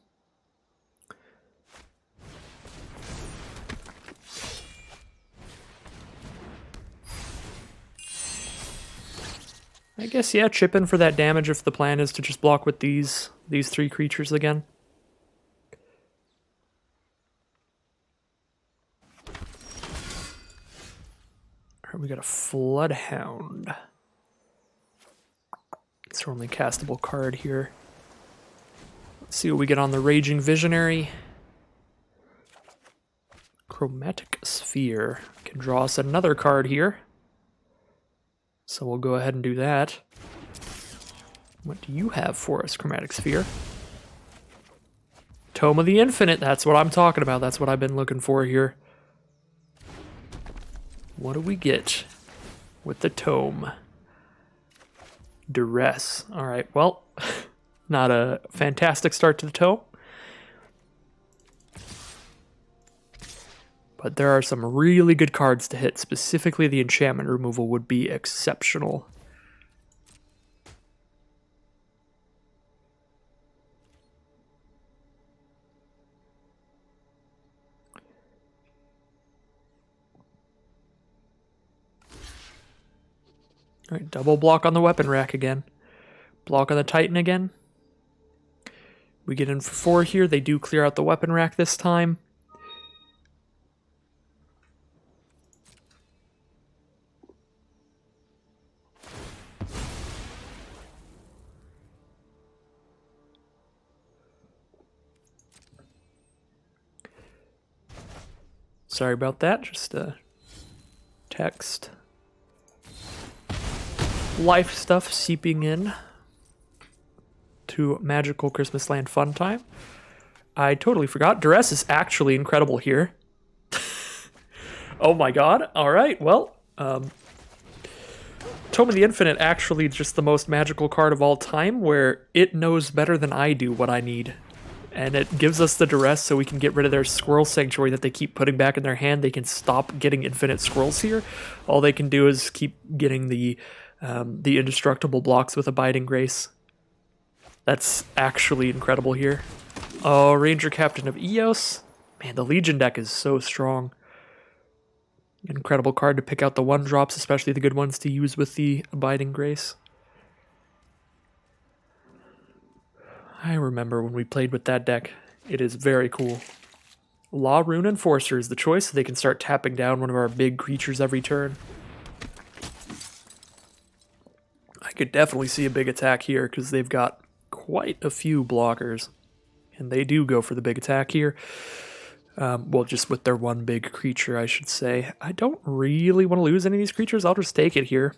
I guess, yeah, chip in for that damage if the plan is to just block with these 3 creatures again. Alright, we got a Floodhound. It's our only castable card here. Let's see what we get on the Raging Visionary. Chromatic Sphere. Can draw us another card here. So we'll go ahead and do that. What do you have for us, Chromatic Sphere? Tome of the Infinite, that's what I'm talking about. That's what I've been looking for here. What do we get with the tome? Duress. Alright, well, not a fantastic start to the tome. But there are some really good cards to hit. Specifically, the enchantment removal would be exceptional. Alright, double block on the weapon rack again. Block on the Titan again. We get in for 4 here. They do clear out the weapon rack this time. Sorry about that, just text. Life stuff seeping in to Magical Christmas Land Fun Time. I totally forgot. Duress is actually incredible here. Oh my god. Alright, well, Tome of the Infinite actually just the most magical card of all time, where it knows better than I do what I need. And it gives us the Duress so we can get rid of their Squirrel Sanctuary that they keep putting back in their hand. They can stop getting infinite squirrels here. All they can do is keep getting the indestructible blocks with Abiding Grace. That's actually incredible here. Oh, Ranger Captain of Eos. Man, the Legion deck is so strong. Incredible card to pick out the 1-drops, especially the good ones to use with the Abiding Grace. I remember when we played with that deck. It is very cool. Law Rune Enforcer is the choice, so they can start tapping down one of our big creatures every turn. I could definitely see a big attack here, because they've got quite a few blockers. And they do go for the big attack here. Well, just with their one big creature, I should say. I don't really want to lose any of these creatures. I'll just take it here.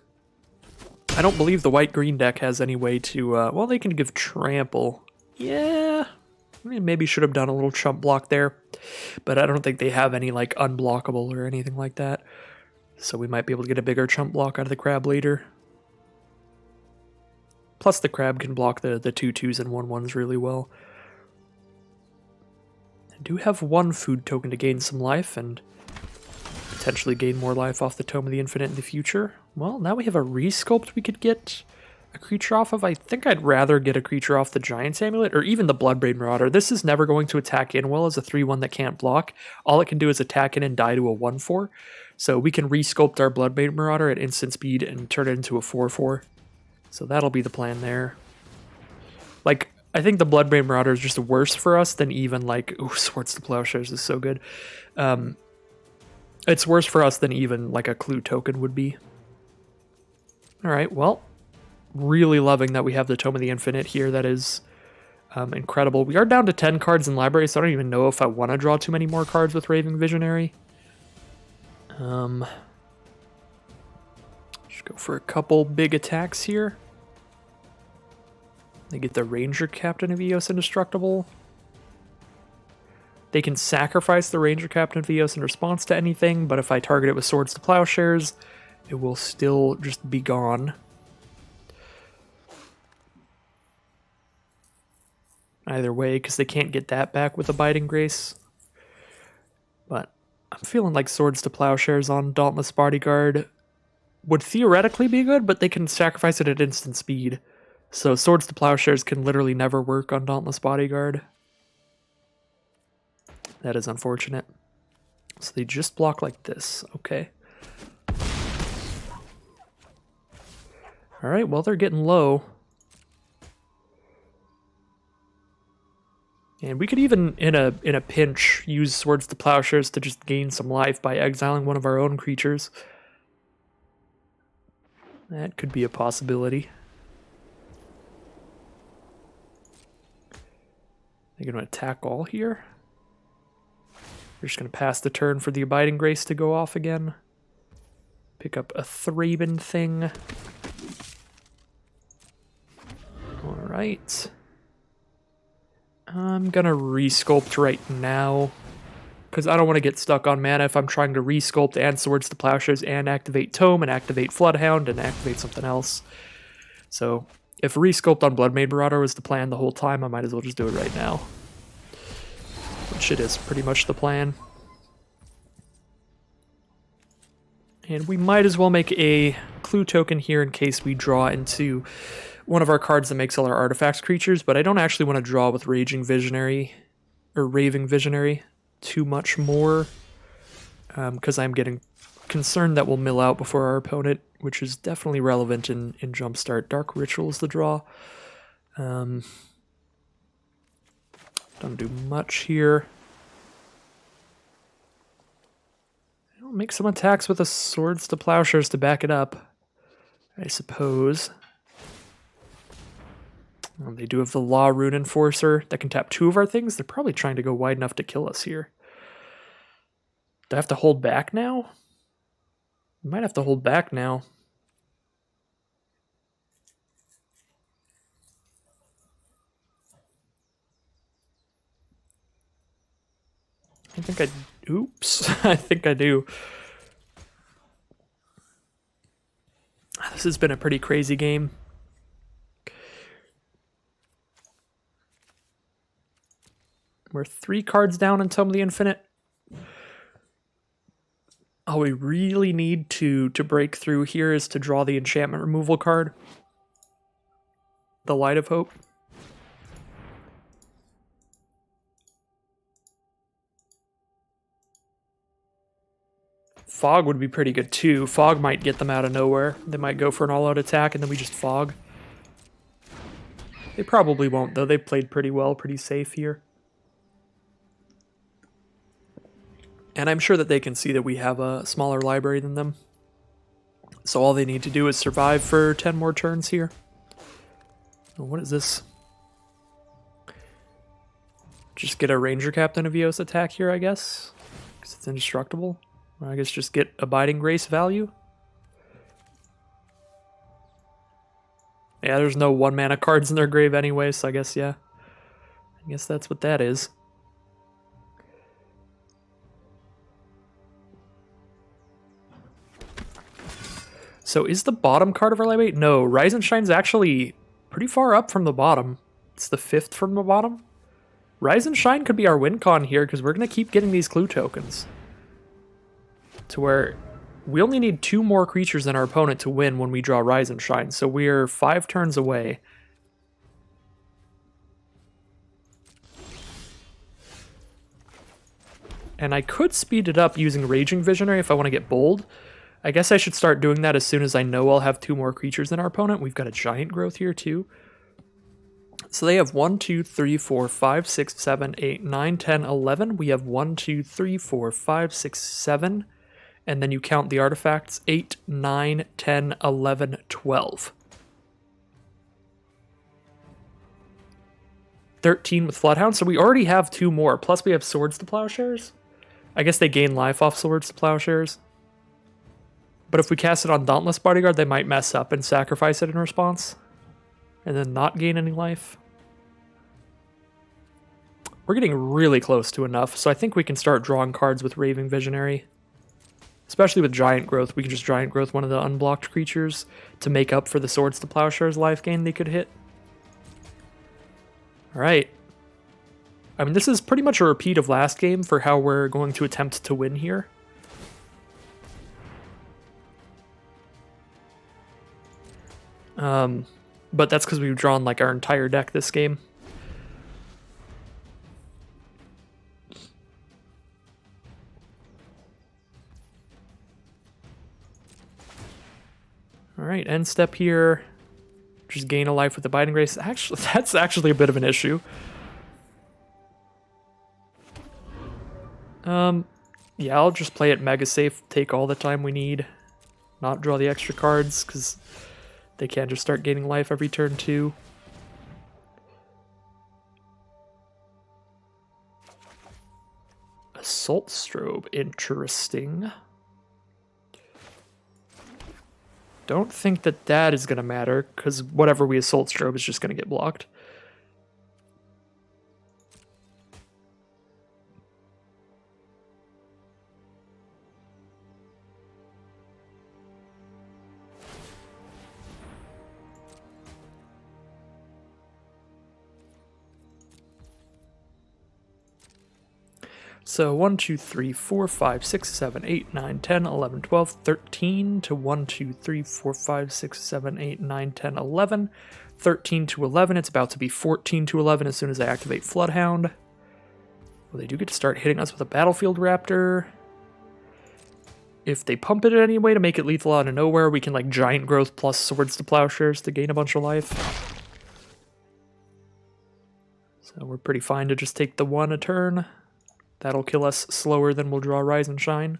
I don't believe the white-green deck has any way to... well, they can give Trample. Yeah. Maybe should have done a little chump block there, but I don't think they have any like unblockable or anything like that. So we might be able to get a bigger chump block out of the crab later. Plus the crab can block the 2/2s and 1/1s really well. I do have one food token to gain some life and potentially gain more life off the Tome of the Infinite in the future. Well, now we have a resculpt we could get a creature off of. I think I'd rather get a creature off the Giant's Amulet or even the Bloodbraid Marauder. This is never going to attack in well as a 3/1 that can't block. All it can do is attack in and die to a 1/4. So we can resculpt our Bloodbraid Marauder at instant speed and turn it into a 4/4. So that'll be the plan there. Like, I think the Bloodbraid Marauder is just worse for us than even like, ooh, Swords to Plowshares is so good. It's worse for us than even like a Clue token would be. All right, well, really loving that we have the Tome of the Infinite here. That is incredible. We are down to 10 cards in library, so I don't even know if I want to draw too many more cards with Raving Visionary. Just go for a couple big attacks here. They get the Ranger Captain of Eos Indestructible. They can sacrifice the Ranger Captain of Eos in response to anything, but if I target it with Swords to Plowshares, it will still just be gone. Either way, because they can't get that back with Abiding Grace. But I'm feeling like Swords to Plowshares on Dauntless Bodyguard would theoretically be good, but they can sacrifice it at instant speed. So Swords to Plowshares can literally never work on Dauntless Bodyguard. That is unfortunate. So they just block like this. Okay. Alright, well, they're getting low. And we could even, in a pinch, use Swords to Plowshares to just gain some life by exiling one of our own creatures. That could be a possibility. They're going to attack all here. We're just going to pass the turn for the Abiding Grace to go off again. Pick up a Thraben thing. Alright. I'm going to resculpt right now, because I don't want to get stuck on mana if I'm trying to resculpt and Swords to Plowshares and activate Tome and activate Floodhound and activate something else. So if resculpt on Bloodbraid Marauder was the plan the whole time, I might as well just do it right now. Which it is pretty much the plan. And we might as well make a Clue token here in case we draw into one of our cards that makes all our artifacts creatures, but I don't actually want to draw with Raging Visionary or Raving Visionary too much more, because I'm getting concerned that we'll mill out before our opponent, which is definitely relevant in Jumpstart. Dark Ritual's the draw. Don't do much here. I'll make some attacks with the Swords to Plowshares to back it up, I suppose. They do have the Law Rune Enforcer that can tap 2 of our things. They're probably trying to go wide enough to kill us here. Do I have to hold back now? I might have to hold back now. I think I... Oops. I think I do. This has been a pretty crazy game. We're 3 cards down in Tome of the Infinite. All we really need to break through here is to draw the enchantment removal card. The Light of Hope. Fog would be pretty good too. Fog might get them out of nowhere. They might go for an all-out attack and then we just Fog. They probably won't though. They played pretty well, pretty safe here. And I'm sure that they can see that we have a smaller library than them. So all they need to do is survive for 10 more turns here. Oh, what is this? Just get a Ranger Captain of Eos attack here, I guess. Because it's indestructible. Or I guess just get Abiding Grace value. Yeah, there's no 1 mana cards in their grave anyway, so I guess, yeah. guess that's what that is. So is the bottom card of our library? No, Rise and Shine's actually pretty far up from the bottom. It's the 5th from the bottom. Rise and Shine could be our win con here because we're going to keep getting these clue tokens. To where we only need 2 more creatures than our opponent to win when we draw Rise and Shine. So we're 5 turns away. And I could speed it up using Raging Visionary if I want to get bold. I guess I should start doing that as soon as I know I'll have 2 more creatures than our opponent. We've got a Giant Growth here too. So they have 1, 2, 3, 4, 5, 6, 7, 8, 9, 10, 11. We have 1, 2, 3, 4, 5, 6, 7. And then you count the artifacts. 8, 9, 10, 11, 12. 13 with Floodhound. So we already have 2 more. Plus we have Swords to Plowshares. I guess they gain life off Swords to Plowshares. But if we cast it on Dauntless Bodyguard, they might mess up and sacrifice it in response. And then not gain any life. We're getting really close to enough, so I think we can start drawing cards with Raving Visionary. Especially with Giant Growth, we can just Giant Growth one of the unblocked creatures to make up for the Swords to Plowshares life gain they could hit. Alright. I mean, this is pretty much a repeat of last game for how we're going to attempt to win here. But that's because we've drawn like our entire deck this game. Alright, end step here. Just gain a life with the Binding Grace. Actually, that's actually a bit of an issue. Yeah, I'll just play it mega safe, take all the time we need. Not draw the extra cards, because they can't just start gaining life every turn too. Assault Strobe, interesting. Don't think that that is going to matter, because whatever we Assault Strobe is just going to get blocked. So 1, 2, 3, 4, 5, 6, 7, 8, 9, 10, 11, 12, 13 to 1, 2, 3, 4, 5, 6, 7, 8, 9, 10, 11, 13 to 11. It's about to be 14 to 11 as soon as I activate Floodhound. Well, they do get to start hitting us with a Battlefield Raptor. If they pump it in any way to make it lethal out of nowhere, we can like Giant Growth plus Swords to Plowshares to gain a bunch of life. So we're pretty fine to just take the 1 a turn. That'll kill us slower than we'll draw Rise and Shine.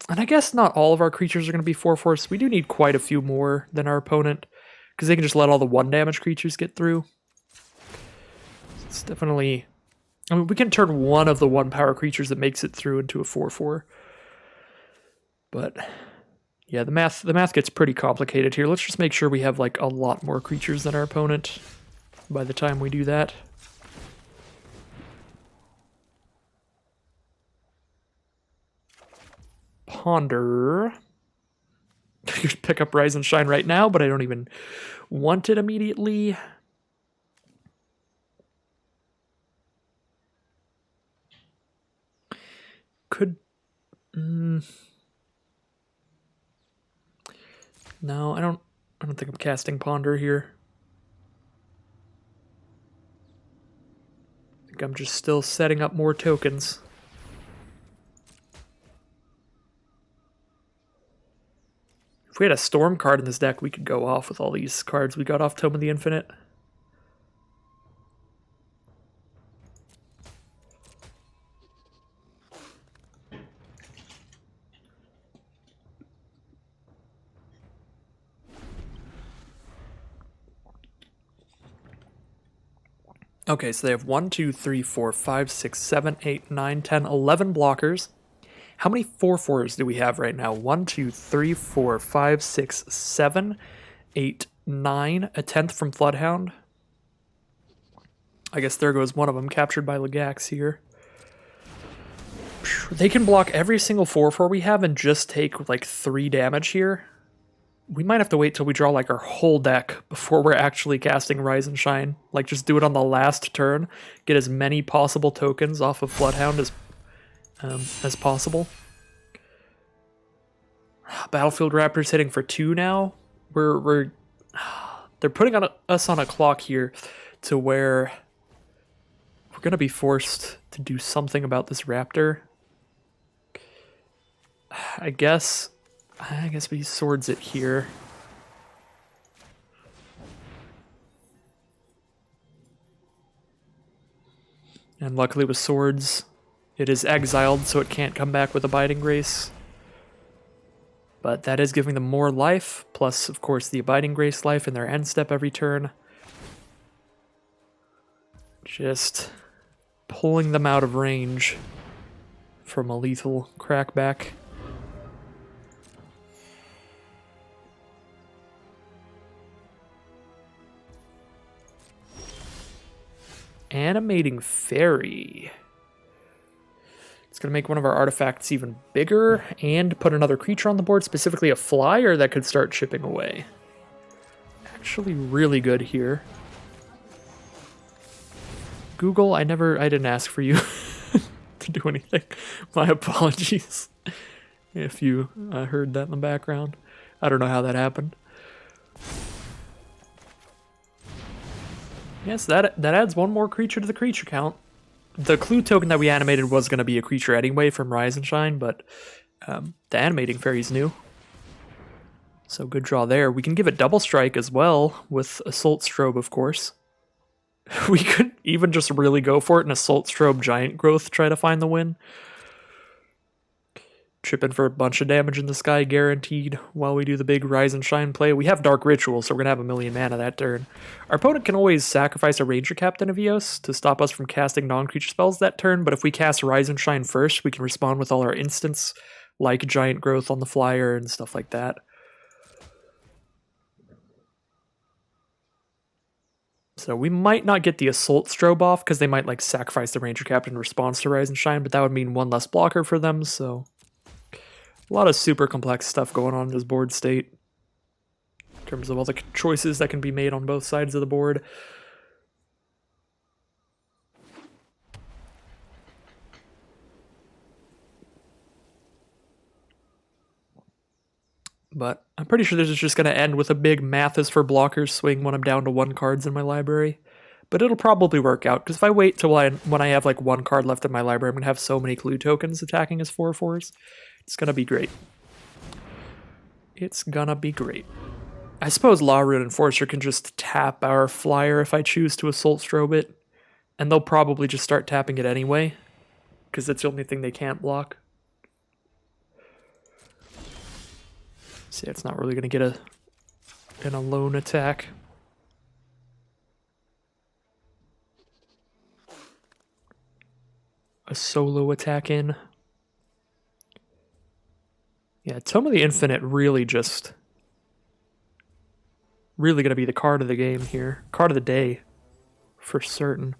And I guess not all of our creatures are going to be 4/4. We do need quite a few more than our opponent, because they can just let all the 1 damage creatures get through. It's definitely... I mean, we can turn one of the 1 power creatures that makes it through into a 4/4. But... yeah, the math gets pretty complicated here. Let's just make sure we have like a lot more creatures than our opponent by the time we do that. Ponder. You could pick up Rise and Shine right now, but I don't even want it immediately. Could... no, I don't think I'm casting Ponder here. I think I'm just still setting up more tokens. If we had a Storm card in this deck, we could go off with all these cards we got off Tome of the Infinite. Okay, so they have 1, 2, 3, 4, 5, 6, 7, 8, 9, 10, 11 blockers. How many 4/4s do we have right now? 1, 2, 3, 4, 5, 6, 7, 8, 9. A 10th from Floodhound. I guess there goes one of them, captured by Legax here. They can block every single 4/4 we have and just take like 3 damage here. We might have to wait till we draw like our whole deck before we're actually casting Rise and Shine. Like just do it on the last turn, get as many possible tokens off of Floodhound as possible. Battlefield Raptors hitting for 2 now. They're putting us on a clock here to where we're gonna be forced to do something about this Raptor. I guess we swords it here. And luckily with swords, it is exiled, so it can't come back with Abiding Grace. But that is giving them more life, plus, of course, the Abiding Grace life in their end step every turn. Just pulling them out of range from a lethal crackback. Animating Fairy. It's going to make one of our artifacts even bigger and put another creature on the board, specifically a flyer that could start chipping away. Actually really good here. Google, I didn't ask for you to do anything. My apologies if you heard that in the background. I don't know how that happened. Yes, that adds one more creature to the creature count. The clue token that we animated was going to be a creature anyway from Rise and Shine, but the animating fairy's new. So good draw there. We can give it double strike as well with Assault Strobe, of course. We could even just really go for it and Assault Strobe Giant Growth, try to find the win. Chip in for a bunch of damage in the sky, guaranteed, while we do the big Rise and Shine play. We have Dark Ritual, so we're going to have 1,000,000 mana that turn. Our opponent can always sacrifice a Ranger Captain of Eos to stop us from casting non-creature spells that turn, but if we cast Rise and Shine first, we can respond with all our instants, like Giant Growth on the flyer and stuff like that. So we might not get the Assault Strobe off, because they might like sacrifice the Ranger Captain in response to Rise and Shine, but that would mean one less blocker for them, so... A lot of super complex stuff going on in this board state in terms of all the choices that can be made on both sides of the board. But I'm pretty sure this is just going to end with a big math is for blockers swing when I'm down to 1 cards in my library. But it'll probably work out, because if I wait till when I have like 1 card left in my library, I'm going to have so many clue tokens attacking as 4/4s. It's gonna be great. It's gonna be great. I suppose Law Rune Enforcer can just tap our flyer if I choose to Assault Strobe it, and they'll probably just start tapping it anyway, because that's the only thing they can't block. See, it's not really gonna get an alone attack. A solo attack in. Yeah, Tome of the Infinite really going to be the card of the game here. Card of the day, for certain.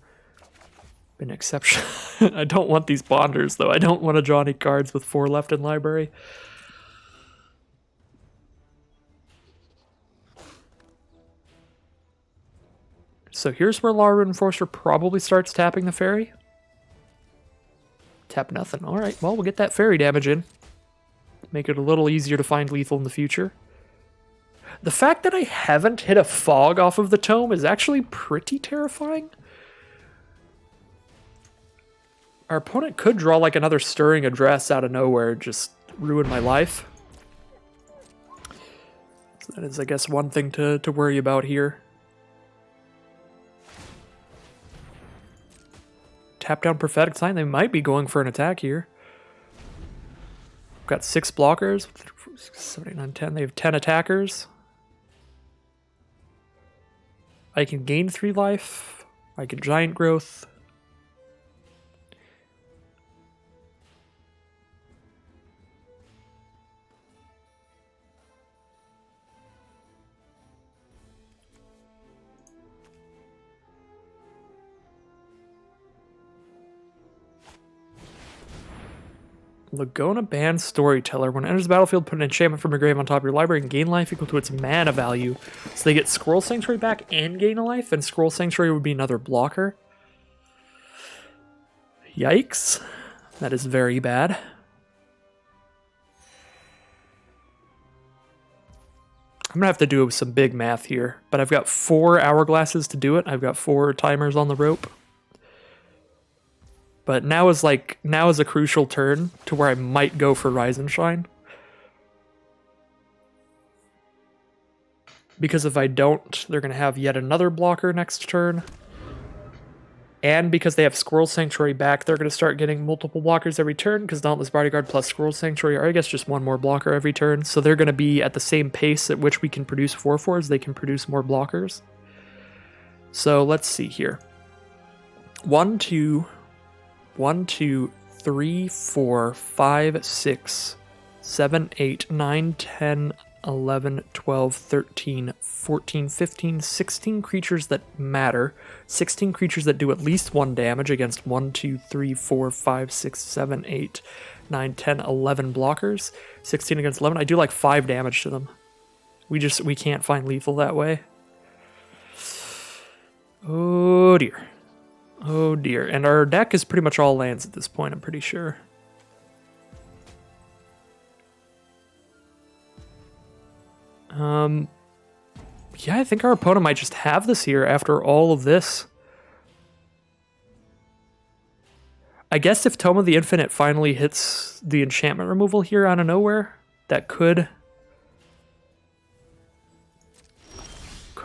Been exception. I don't want these Bonders, though. I don't want to draw any cards with 4 left in library. So here's where Law Rune Enforcer probably starts tapping the fairy. Tap nothing. Alright, well, we'll get that fairy damage in. Make it a little easier to find lethal in the future. The fact that I haven't hit a fog off of the tome is actually pretty terrifying. Our opponent could draw like another Stirring Address out of nowhere, just ruin my life. So that is, I guess, one thing to worry about here. Tap down Prophetic Sign. They might be going for an attack here. Got 6 blockers, 7, 8, 9, 10. They have 10 attackers. I can gain 3 life. I can Giant Growth. Lagona Band Storyteller. When it enters the battlefield, put an enchantment from your grave on top of your library and gain life equal to its mana value. So they get Scroll Sanctuary back and gain a life, and Scroll Sanctuary would be another blocker. Yikes. That is very bad. I'm gonna have to do some big math here, but I've got 4 hourglasses to do it. I've got 4 timers on the rope. But now is a crucial turn to where I might go for Rise and Shine. Because if I don't, they're going to have yet another blocker next turn. And because they have Squirrel Sanctuary back, they're going to start getting multiple blockers every turn, because Dauntless Bodyguard plus Squirrel Sanctuary, or I guess just one more blocker every turn. So they're going to be at the same pace at which we can produce 4/4s, they can produce more blockers. So let's see here. 1, 2, 3, 4, 5, 6, 7, 8, 9, 10, 11, 12, 13, 14, 15, 16 creatures that matter. 16 creatures that do at least 1 damage against 1, 2, 3, 4, 5, 6, 7, 8, 9, 10, 11 blockers. 16 against 11. I do like 5 damage to them. We can't find lethal that way. Oh dear. Oh dear. And our deck is pretty much all lands at this point, I'm pretty sure. Yeah, I think our opponent might just have this here after all of this. I guess if Tome of the Infinite finally hits the enchantment removal here out of nowhere, that could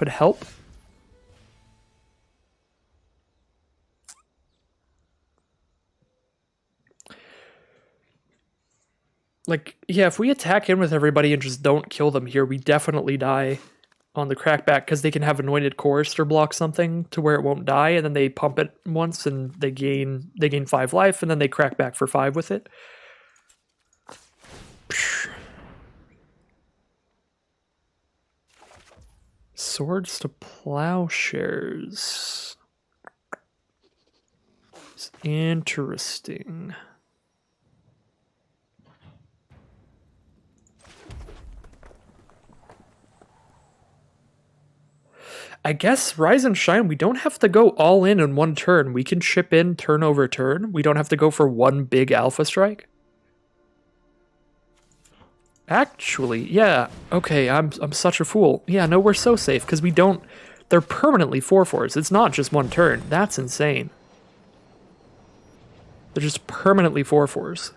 help. Like, yeah, if we attack in with everybody and just don't kill them here, we definitely die on the crackback, because they can have Anointed Chorister block something to where it won't die, and then they pump it once and they gain 5 life, and then they crack back for 5 with it. Swords to Plowshares. It's interesting. I guess Rise and Shine, we don't have to go all in 1 turn. We can chip in turn over turn. We don't have to go for 1 big alpha strike. Actually, yeah. Okay, I'm such a fool. Yeah, no, we're so safe because we don't. They're permanently 4/4s. It's not just 1 turn. That's insane. They're just permanently 4/4s.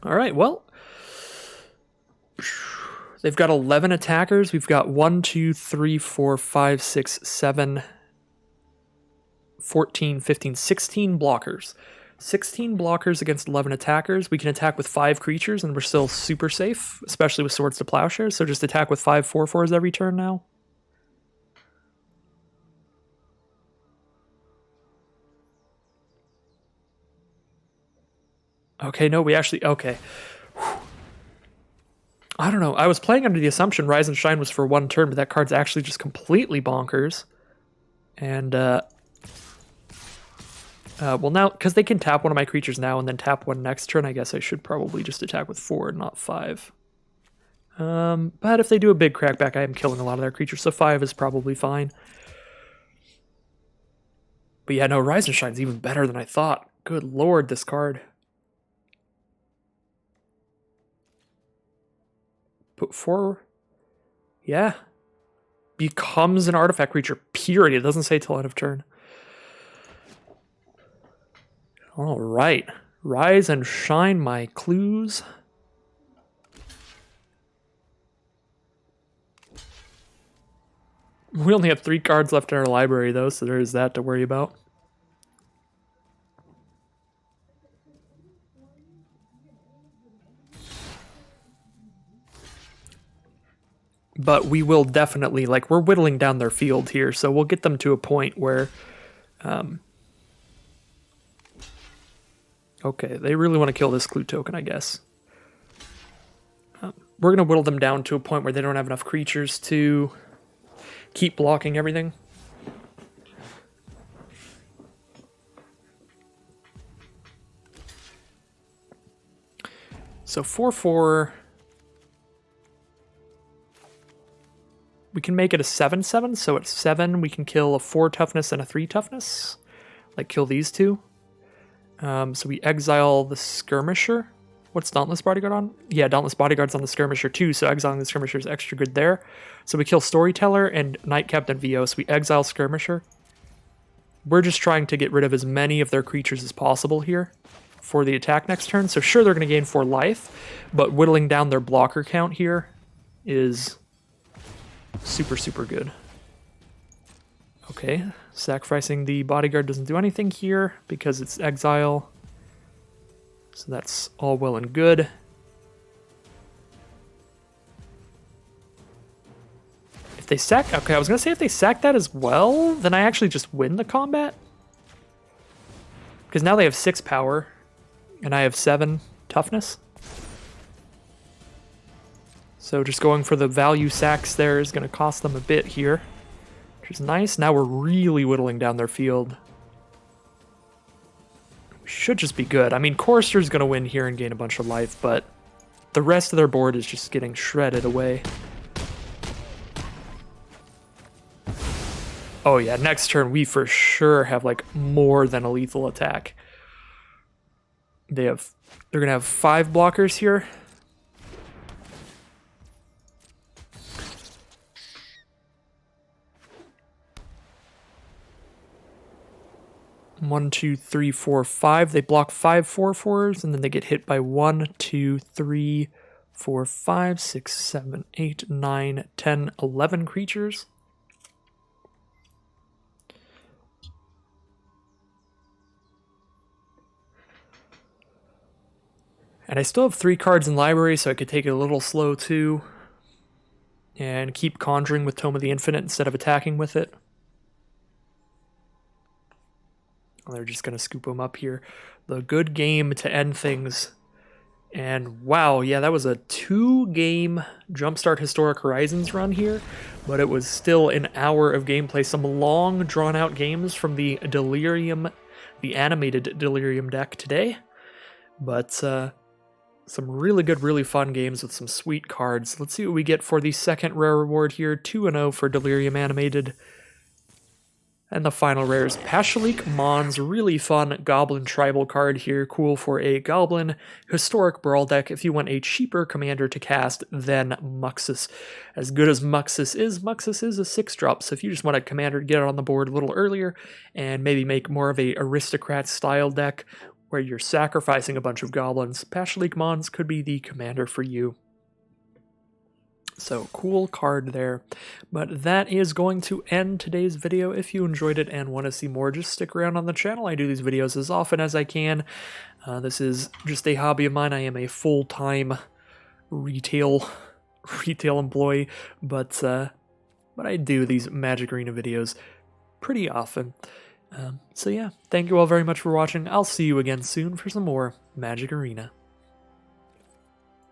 All right, well, they've got 11 attackers. We've got 1, 2, 3, 4, 5, 6, 7, 14, 15, 16 blockers. 16 blockers against 11 attackers. We can attack with 5 creatures, and we're still super safe, especially with Swords to Plowshares. So just attack with 5 4/4s every turn now. Okay, no, we actually... Okay. I don't know. I was playing under the assumption Rise and Shine was for 1 turn, but that card's actually just completely bonkers. And, well, now, because they can tap one of my creatures now and then tap one next turn, I guess I should probably just attack with 4 and not 5. But if they do a big crackback, I am killing a lot of their creatures, so 5 is probably fine. But yeah, no, Rise and Shine's even better than I thought. Good lord, this card. Put 4... Yeah. Becomes an artifact creature, period. It doesn't say till end of turn. All right. Rise and Shine my clues. We only have 3 cards left in our library, though, so there is that to worry about. But we will definitely, like, we're whittling down their field here, so we'll get them to a point where... okay, they really want to kill this clue token, I guess. We're going to whittle them down to a point where they don't have enough creatures to keep blocking everything. So 4/4. We can make it a 7/7, so at 7 we can kill a 4 toughness and a 3 toughness. Like kill these two. So we exile the Skirmisher. What's Dauntless Bodyguard on? Yeah, Dauntless Bodyguard's on the Skirmisher too, so exiling the Skirmisher is extra good there. So we kill Storyteller and Knight Captain VO, so we exile Skirmisher. We're just trying to get rid of as many of their creatures as possible here for the attack next turn. So sure, they're going to gain 4 life, but whittling down their blocker count here is super, super good. Okay, sacrificing the Bodyguard doesn't do anything here because it's exile. So that's all well and good. If they sack... Okay, I was going to say if they sack that as well, then I actually just win the combat. Because now they have 6 power, and I have 7 toughness. So just going for the value sacks there is going to cost them a bit here, which is nice. Now we're really whittling down their field. Should just be good. I mean, Chorister's going to win here and gain a bunch of life, but the rest of their board is just getting shredded away. Oh yeah, next turn we for sure have like more than a lethal attack. They're going to have 5 blockers here. One, two, three, four, 5. They block 5 4/4s, and then they get hit by 1, 2, 3, 4, 5, 6, 7, 8, 9, 10, 11 creatures. And I still have 3 cards in library, so I could take it a little slow too. And keep conjuring with Tome of the Infinite instead of attacking with it. They're just going to scoop them up here. The good game to end things. And wow, yeah, that was a 2-game Jumpstart Historic Horizons run here, but it was still an hour of gameplay. Some long, drawn-out games from the Delirium, the animated Delirium deck today. But some really good, really fun games with some sweet cards. Let's see what we get for the second rare reward here. 2-0 for Delirium Animated. And the final rare is Pashalik Mon's really fun Goblin Tribal card here. Cool for a Goblin Historic Brawl deck if you want a cheaper commander to cast than Muxus. As good as Muxus is a 6-drop, so if you just want a commander to get it on the board a little earlier and maybe make more of a Aristocrat-style deck where you're sacrificing a bunch of goblins, Pashalik Mons could be the commander for you. So, cool card there. But that is going to end today's video. If you enjoyed it and want to see more, just stick around on the channel. I do these videos as often as I can. This is just a hobby of mine. I am a full-time retail employee, but I do these Magic Arena videos pretty often. So yeah, thank you all very much for watching. I'll see you again soon for some more Magic Arena.